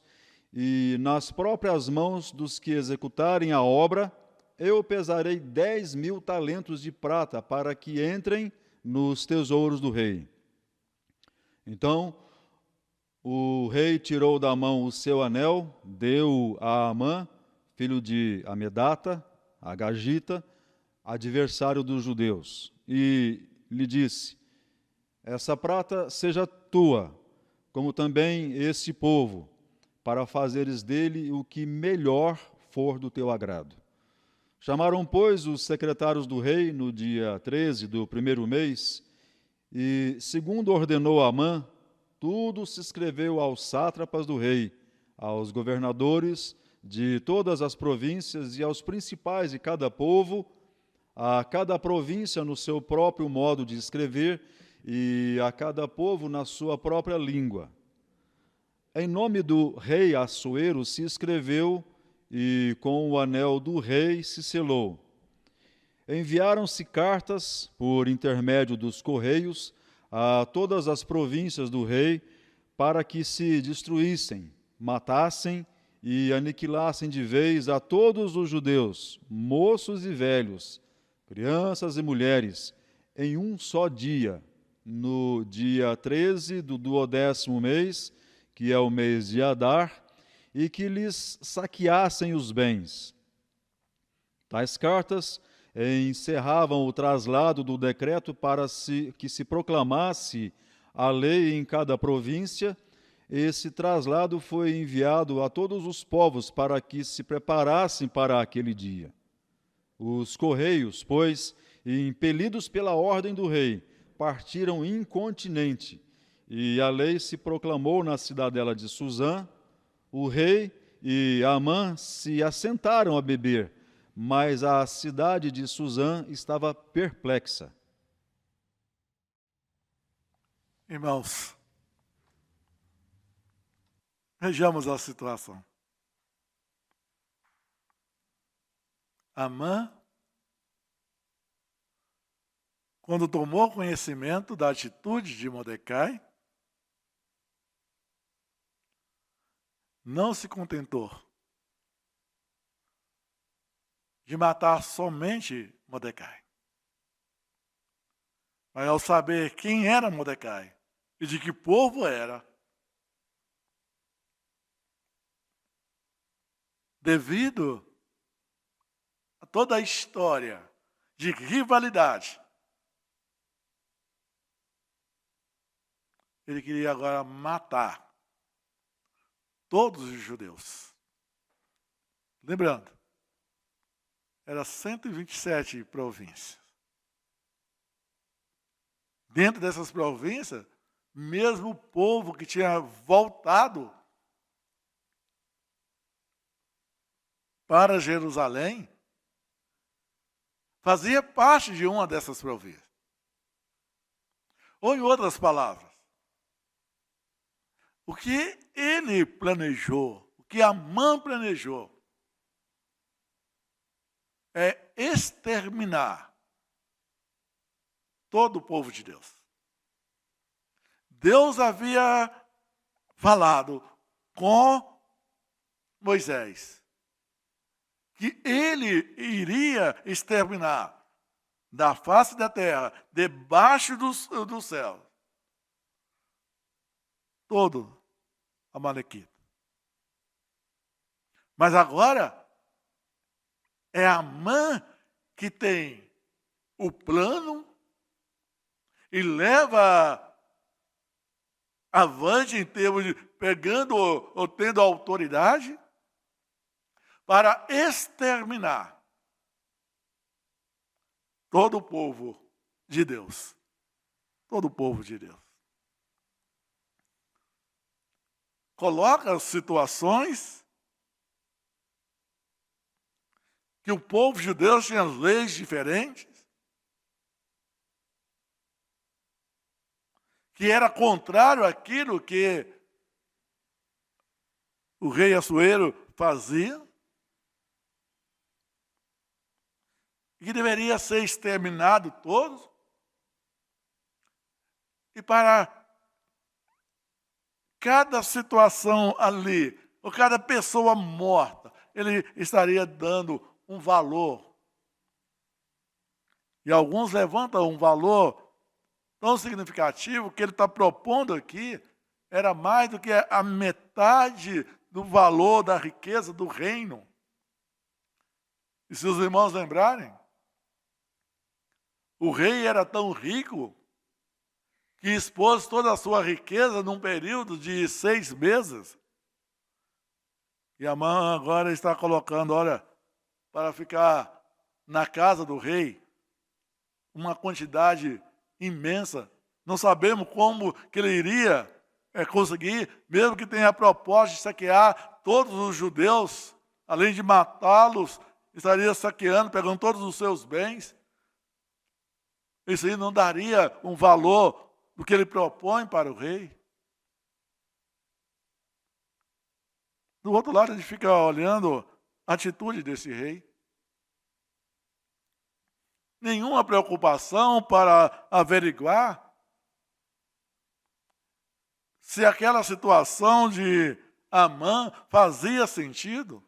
C: e nas próprias mãos dos que executarem a obra, eu pesarei 10.000 talentos de prata para que entrem nos tesouros do rei. Então, o rei tirou da mão o seu anel, deu a Amã, filho de Amedata, Agagita, adversário dos judeus, e lhe disse: essa prata seja tua, como também esse povo, para fazeres dele o que melhor for do teu agrado. Chamaram, pois, os secretários do rei no dia 13 do primeiro mês, e, segundo ordenou Amã, tudo se escreveu aos sátrapas do rei, aos governadores de todas as províncias e aos principais de cada povo, a cada província no seu próprio modo de escrever e a cada povo na sua própria língua. Em nome do rei Assuero se escreveu e com o anel do rei se selou. Enviaram-se cartas por intermédio dos correios a todas as províncias do rei para que se destruíssem, matassem e aniquilassem de vez a todos os judeus, moços e velhos, crianças e mulheres, em um só dia, no dia 13 do 12º mês, que é o mês de Adar, e que lhes saqueassem os bens. Tais cartas encerravam o traslado do decreto para que se proclamasse a lei em cada província. Esse traslado foi enviado a todos os povos para que se preparassem para aquele dia. Os correios, pois, impelidos pela ordem do rei, partiram incontinenti, e a lei se proclamou na cidadela de Suzã. O rei e Amã se assentaram a beber, mas a cidade de Suzã estava perplexa.
B: Irmãos, vejamos a situação. Amã, quando tomou conhecimento da atitude de Mordecai, não se contentou de matar somente Mordecai. Mas ao saber quem era Mordecai e de que povo era, devido a toda a história de rivalidade, ele queria agora matar todos os judeus. Lembrando, era 127 províncias. Dentro dessas províncias, mesmo o povo que tinha voltado para Jerusalém, fazia parte de uma dessas províncias. Ou, em outras palavras, o que ele planejou, o que Amã planejou, é exterminar todo o povo de Deus. Deus havia falado com Moisés que ele iria exterminar da face da terra, debaixo do céu, todo amalequita. Mas agora é Amã que tem o plano e leva avante em termos de pegando ou tendo autoridade para exterminar todo o povo de Deus. Todo o povo de Deus. Coloca situações que o povo judeu tinha leis diferentes, que era contrário àquilo que o rei Assuero fazia, e que deveria ser exterminado todos, e para cada situação ali, ou cada pessoa morta, ele estaria dando um valor. E alguns levantam um valor tão significativo que ele está propondo aqui, era mais do que a metade do valor da riqueza do reino. E se os irmãos lembrarem, o rei era tão rico que expôs toda a sua riqueza num período de 6 meses. E Amã agora está colocando, olha, para ficar na casa do rei, uma quantidade imensa. Não sabemos como que ele iria conseguir, mesmo que tenha a proposta de saquear todos os judeus, além de matá-los, estaria saqueando, pegando todos os seus bens. Isso aí não daria um valor do que ele propõe para o rei. Do outro lado, a gente fica olhando a atitude desse rei. Nenhuma preocupação para averiguar se aquela situação de Amã fazia sentido.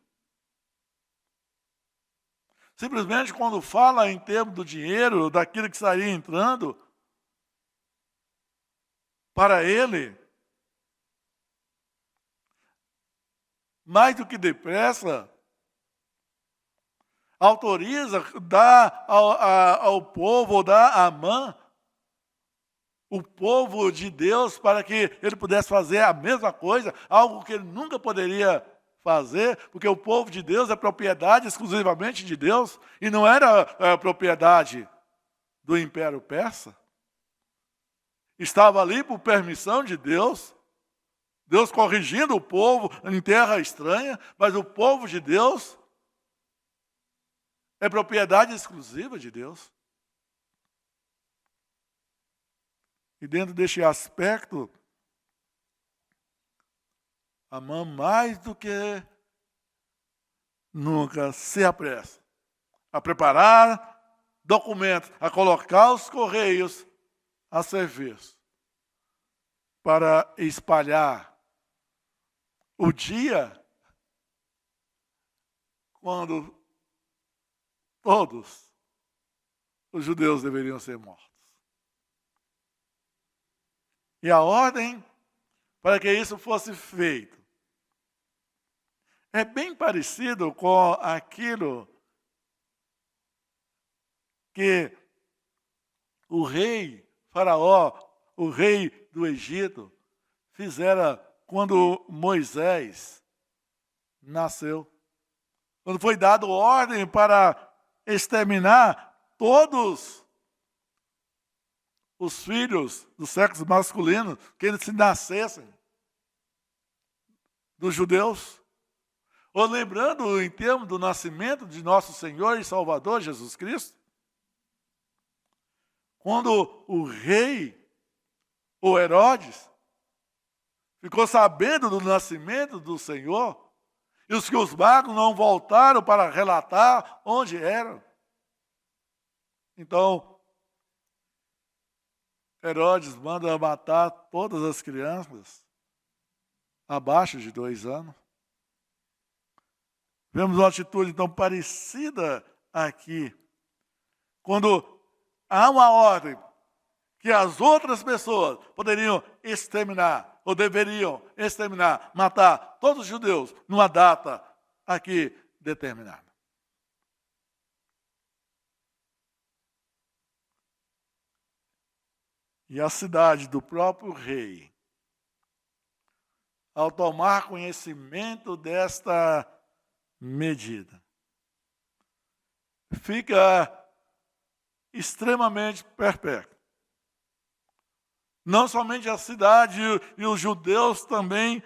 B: Simplesmente quando fala em termos do dinheiro, daquilo que estaria entrando para ele, mais do que depressa, autoriza, dá ao povo, ou dá a Amã, o povo de Deus, para que ele pudesse fazer a mesma coisa, algo que ele nunca poderia fazer, porque o povo de Deus é propriedade exclusivamente de Deus, e não era propriedade do Império Persa. Estava ali por permissão de Deus, Deus corrigindo o povo em terra estranha, mas o povo de Deus é propriedade exclusiva de Deus. E dentro deste aspecto, Amã, mais do que nunca, se apressa a preparar documentos, a colocar os correios a serviço, para espalhar o dia quando todos os judeus deveriam ser mortos. E a ordem para que isso fosse feito é bem parecido com aquilo que o rei Faraó, o rei do Egito, fizera quando Moisés nasceu. quando foi dado ordem para exterminar todos os filhos do sexo masculino que eles se nascessem dos judeus. Ou lembrando em termos do nascimento de nosso Senhor e Salvador Jesus Cristo, quando o rei, o Herodes, ficou sabendo do nascimento do Senhor, e os que os magos não voltaram para relatar onde eram. Então, Herodes manda matar todas as crianças abaixo de 2 anos. Vemos uma atitude tão parecida aqui. Quando há uma ordem que as outras pessoas poderiam exterminar, ou deveriam exterminar, matar todos os judeus numa data aqui determinada. E a cidade do próprio rei, ao tomar conhecimento desta medida, fica extremamente perplexa. Não somente a cidade e os judeus também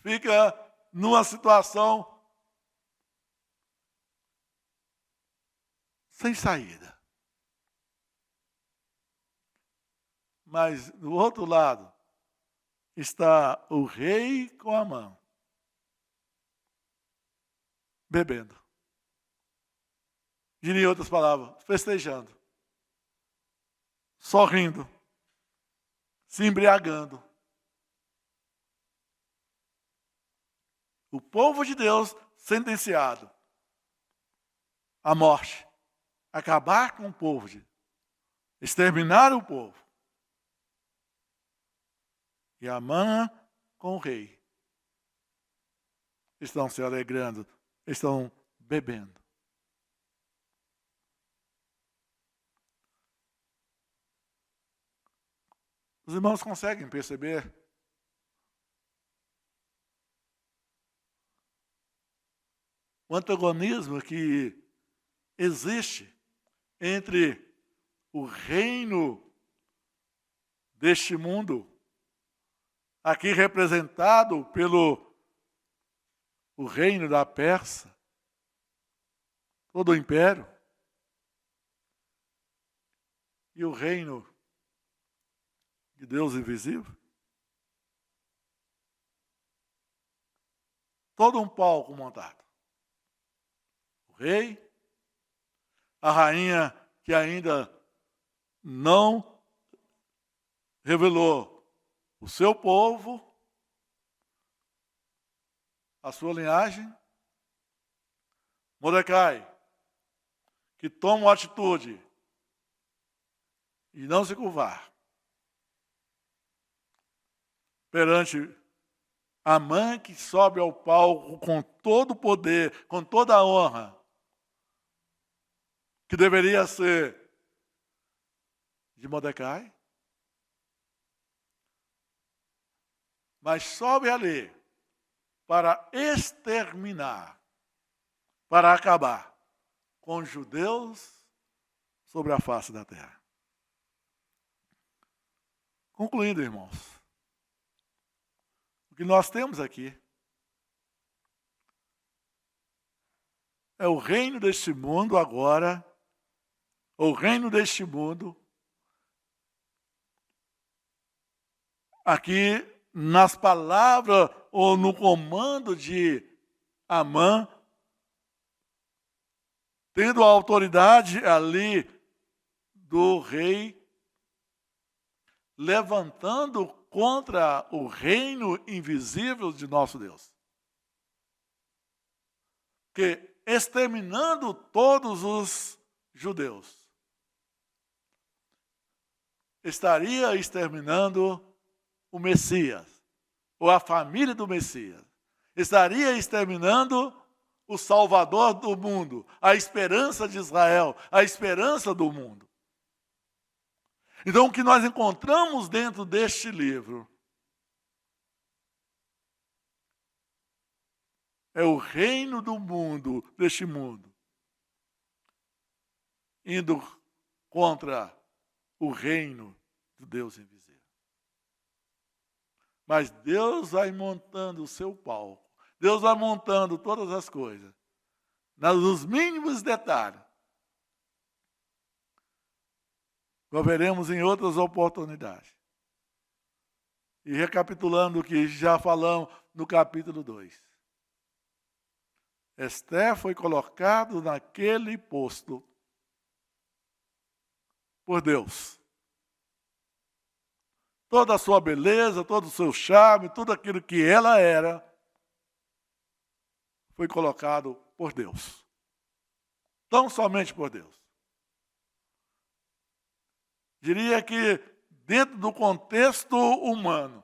B: ficam numa situação sem saída. Mas, do outro lado, está o rei com a mão, bebendo. Diria em outras palavras, festejando, sorrindo, se embriagando. O povo de Deus sentenciado à morte, acabar com o povo, exterminar o povo. E Amã com o rei estão se alegrando, estão bebendo. Os irmãos conseguem perceber o antagonismo que existe entre o reino deste mundo, aqui representado pelo o reino da Pérsia, todo o império, e o reino de Deus invisível. Todo um palco montado. O rei, a rainha que ainda não revelou o seu povo, a sua linhagem. Mordecai, que toma uma atitude e não se curvar perante Amã, que sobe ao palco com todo o poder, com toda a honra, que deveria ser de Mordecai, mas sobe ali para exterminar, para acabar com os judeus sobre a face da terra. Concluindo, irmãos, o que nós temos aqui é o reino deste mundo agora, o reino deste mundo, aqui nas palavras ou no comando de Amã, tendo a autoridade ali do rei, levantando contra o reino invisível de nosso Deus. Que exterminando todos os judeus, estaria exterminando o Messias, ou a família do Messias. Estaria exterminando o Salvador do mundo, a esperança de Israel, a esperança do mundo. Então, o que nós encontramos dentro deste livro É o reino do mundo, deste mundo, indo contra o reino do Deus invisível. Mas Deus vai montando o seu palco. Deus vai montando todas as coisas, nos mínimos detalhes. Nós veremos em outras oportunidades. E recapitulando o que já falamos no capítulo 2. Esther foi colocado naquele posto por Deus. Toda a sua beleza, todo o seu charme, tudo aquilo que ela era, foi colocado por Deus. Tão somente por Deus. Diria que dentro do contexto humano,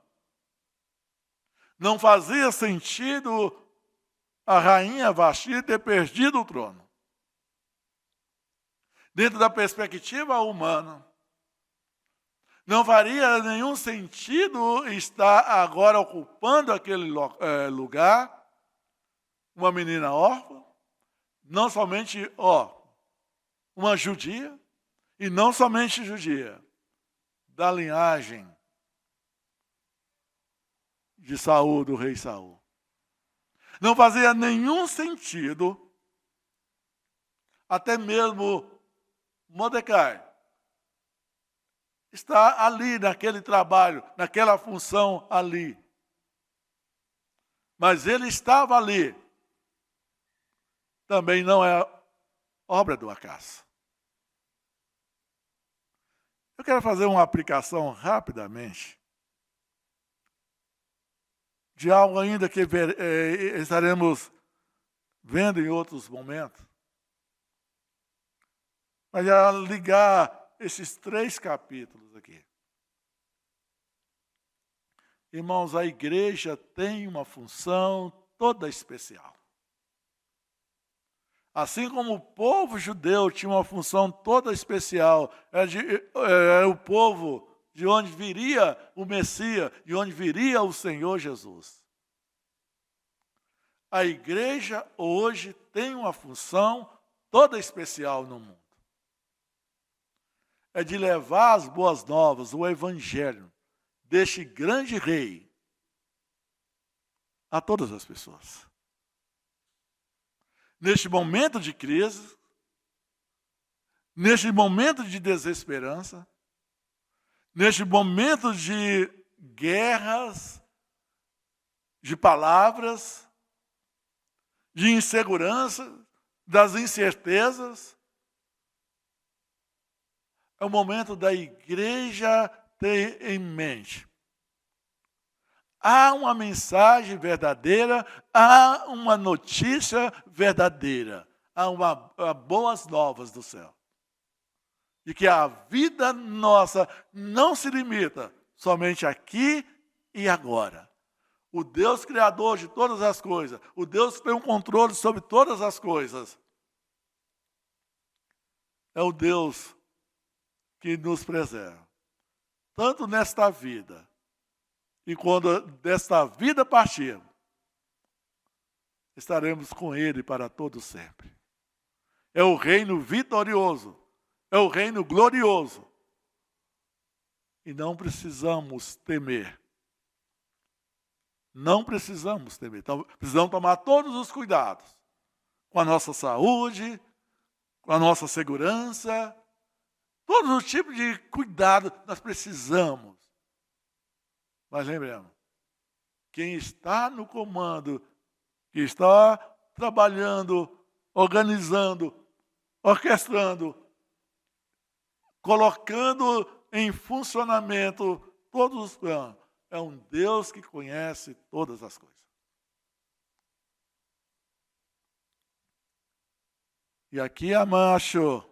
B: não fazia sentido a rainha Vasti ter perdido o trono. Dentro da perspectiva humana, não faria nenhum sentido estar agora ocupando aquele lugar uma menina órfã, não somente uma judia, e não somente judia, da linhagem de Saul, do rei Saul. Não fazia nenhum sentido, até mesmo Mordecai está ali naquele trabalho, naquela função ali. Mas ele estava ali. Também não é obra do acaso. Eu quero fazer uma aplicação rapidamente de algo ainda que estaremos vendo em outros momentos. Mas já ligar esses 3 capítulos aqui. Irmãos, a igreja tem uma função toda especial. Assim como o povo judeu tinha uma função toda especial, é o povo de onde viria o Messias, de onde viria o Senhor Jesus. A igreja hoje tem uma função toda especial no mundo. É de levar as boas novas, o evangelho deste grande rei a todas as pessoas. Neste momento de crise, neste momento de desesperança, neste momento de guerras, de palavras, de insegurança, das incertezas, é o momento da igreja ter em mente. Há uma mensagem verdadeira, há uma notícia verdadeira, há boas novas do céu. E que a vida nossa não se limita somente aqui e agora. O Deus criador de todas as coisas, o Deus que tem um controle sobre todas as coisas, é o Deus que nos preserva. Tanto nesta vida, e quando desta vida partirmos, estaremos com Ele para todo sempre. É o reino vitorioso, é o reino glorioso. E não precisamos temer. Não precisamos temer. Então, precisamos tomar todos os cuidados com a nossa saúde, com a nossa segurança, todos os tipos de cuidado nós precisamos. Mas lembremos, quem está no comando, que está trabalhando, organizando, orquestrando, colocando em funcionamento todos os planos, é um Deus que conhece todas as coisas. E aqui, Amacho,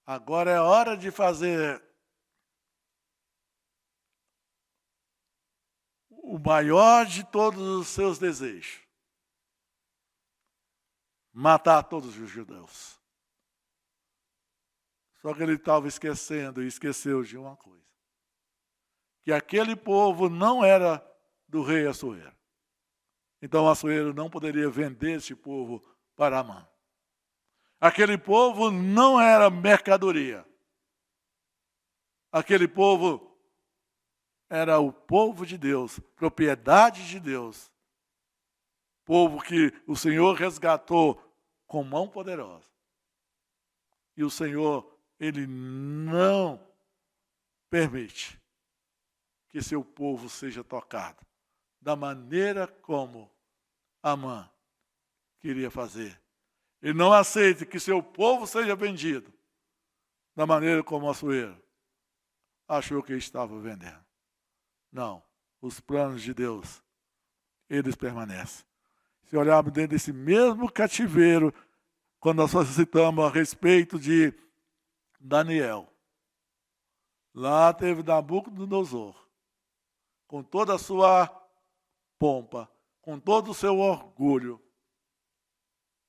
B: agora é hora de fazer o maior de todos os seus desejos. Matar todos os judeus. Só que ele estava esquecendo e esqueceu de uma coisa. Que aquele povo não era do rei Assuero. Então Assuero não poderia vender esse povo para Amã. Aquele povo não era mercadoria. Aquele povo era o povo de Deus, propriedade de Deus. Povo que o Senhor resgatou com mão poderosa. E o Senhor, Ele não permite que seu povo seja tocado da maneira como Amã queria fazer. Ele não aceita que seu povo seja vendido da maneira como Assuero achou que estava vendendo. Não, os planos de Deus, eles permanecem. Se olharmos dentro desse mesmo cativeiro, quando nós citamos a respeito de Daniel, lá teve Nabucodonosor, com toda a sua pompa, com todo o seu orgulho.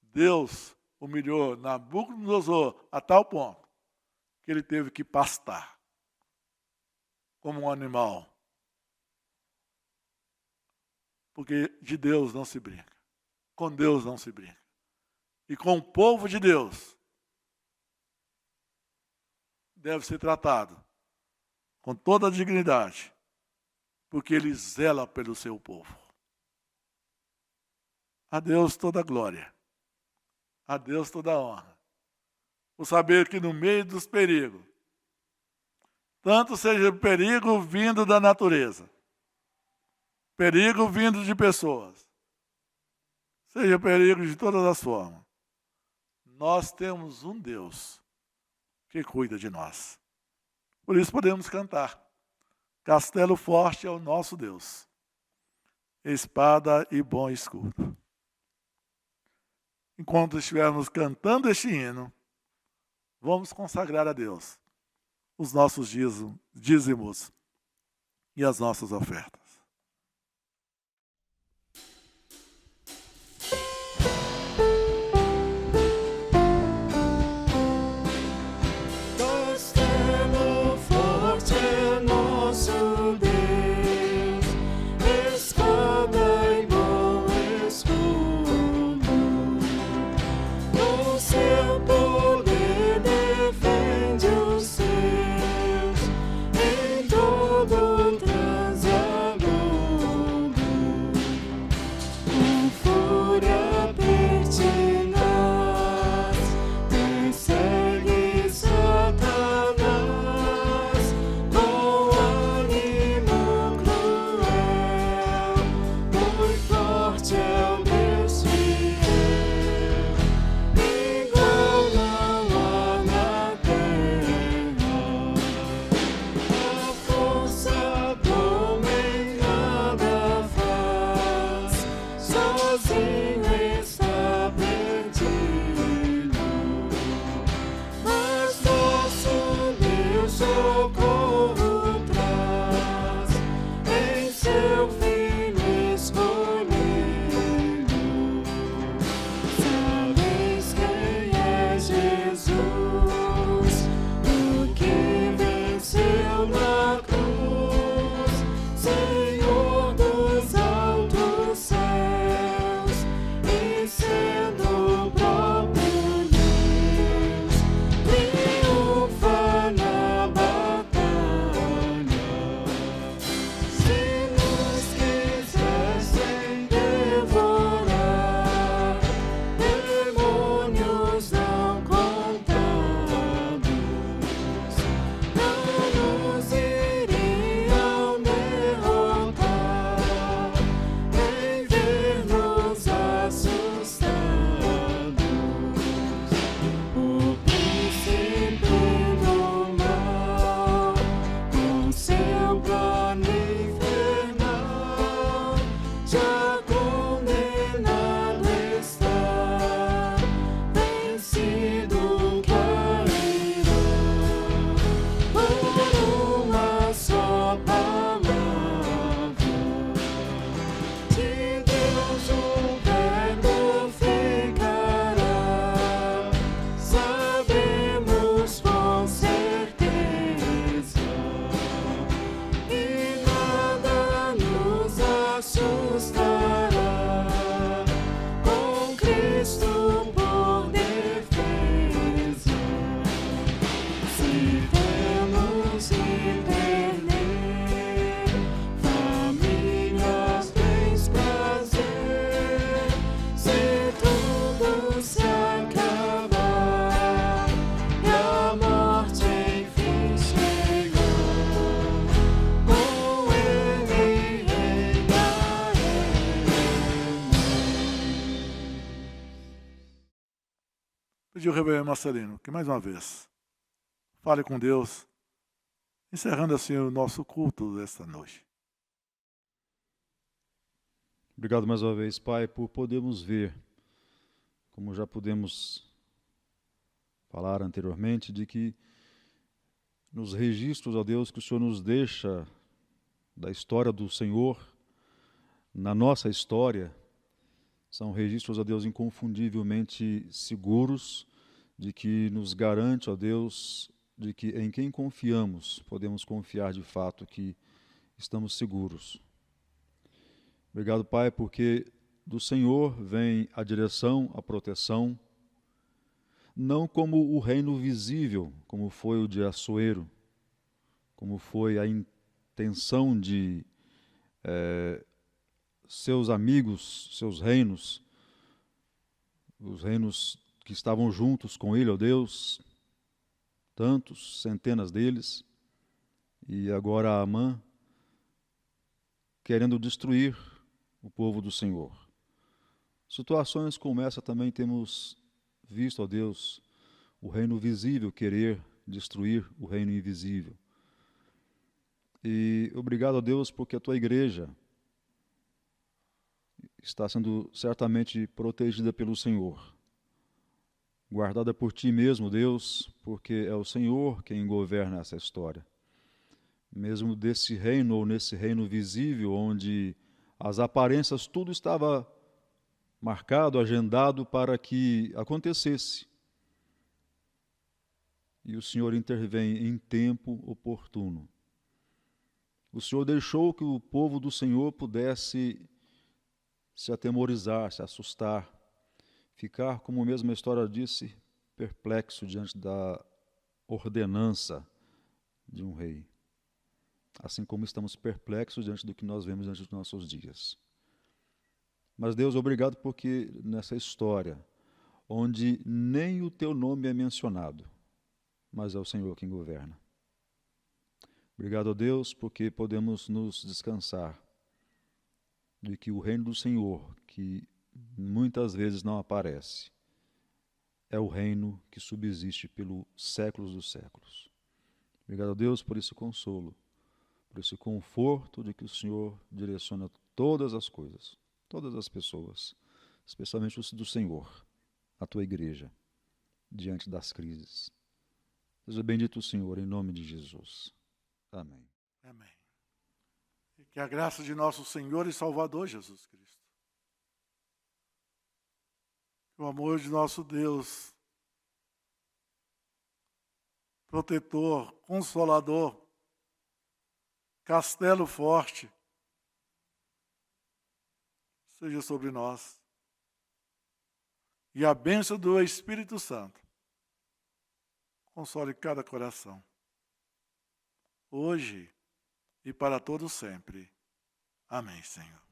B: Deus humilhou Nabucodonosor a tal ponto que ele teve que pastar como um animal. Porque de Deus não se brinca. Com Deus não se brinca. E com o povo de Deus deve ser tratado com toda a dignidade, porque Ele zela pelo seu povo. A Deus toda a glória. A Deus toda a honra. Por saber que no meio dos perigos, tanto seja perigo vindo da natureza, perigo vindo de pessoas, seja perigo de todas as formas, nós temos um Deus que cuida de nós. Por isso podemos cantar: Castelo forte é o nosso Deus, espada e bom escudo. Enquanto estivermos cantando este hino, vamos consagrar a Deus os nossos dízimos e as nossas ofertas.
D: Castelo forte é nosso Deus, espada e bom escudo. Com seu poder defende os seus em todo transaludo. Com fúria pertinaz persegue Satanás, com ânimo cruel, muito forte é o Deus fiel. Igual não há na terra, a força do homem nada faz, sozinho está perdido. Mas nosso Deus socorro traz em seu filho escolhido. Sabeis quem é Jesus, o que venceu na cruz, Senhor dos altos céus, e sendo o próprio Deus, triunfa na batalha. Se nos quisessem devorar, demônios não contados, não nos iriam derrotar, nem ver-nos assustados. O príncipe do mal, com seu plano infernal, já condenado está, vencido cairá. Por uma só palavra de Deus o verbo ficará, sabemos com certeza, e nada nos assustará.
B: pedir ao reverendo Marcelino que, mais uma vez, fale com Deus, encerrando assim o nosso culto desta noite.
C: Obrigado mais uma vez, Pai, por podermos ver, como já pudemos falar anteriormente, de que nos registros, ó Deus, que o Senhor nos deixa da história do Senhor, na nossa história, são registros, ó Deus, inconfundivelmente seguros, de que nos garante, ó Deus, de que em quem confiamos, podemos confiar de fato que estamos seguros. Obrigado, Pai, porque do Senhor vem a direção, a proteção, não como o reino visível, como foi o de Assuero, como foi a intenção de seus amigos, seus reinos, os reinos que estavam juntos com ele, ó Deus, tantos, centenas deles, e agora Amã, querendo destruir o povo do Senhor. Situações como essa também temos visto, ó Deus, o reino visível querer destruir o reino invisível. E obrigado, ó Deus, porque a tua igreja está sendo certamente protegida pelo Senhor, guardada por ti mesmo, Deus, porque é o Senhor quem governa essa história. Mesmo desse reino ou nesse reino visível, onde as aparências, tudo estava marcado, agendado para que acontecesse. E o Senhor intervém em tempo oportuno. O Senhor deixou que o povo do Senhor pudesse se atemorizar, se assustar, ficar, como mesmo a história disse, perplexo diante da ordenança de um rei. Assim como estamos perplexos diante do que nós vemos diante dos nossos dias. Mas Deus, obrigado porque nessa história, onde nem o teu nome é mencionado, mas é o Senhor quem governa. Obrigado a Deus porque podemos nos descansar de que o reino do Senhor, que muitas vezes não aparece, é o reino que subsiste pelos séculos dos séculos. Obrigado a Deus por esse consolo, por esse conforto de que o Senhor direciona todas as coisas, todas as pessoas, especialmente os do Senhor, a tua igreja, diante das crises. Seja bendito o Senhor, em nome de Jesus. Amém.
B: Amém. E que a graça de nosso Senhor e Salvador Jesus Cristo, que o amor de nosso Deus, protetor, consolador, castelo forte, seja sobre nós. E a bênção do Espírito Santo console cada coração, hoje e para todo sempre. Amém, Senhor.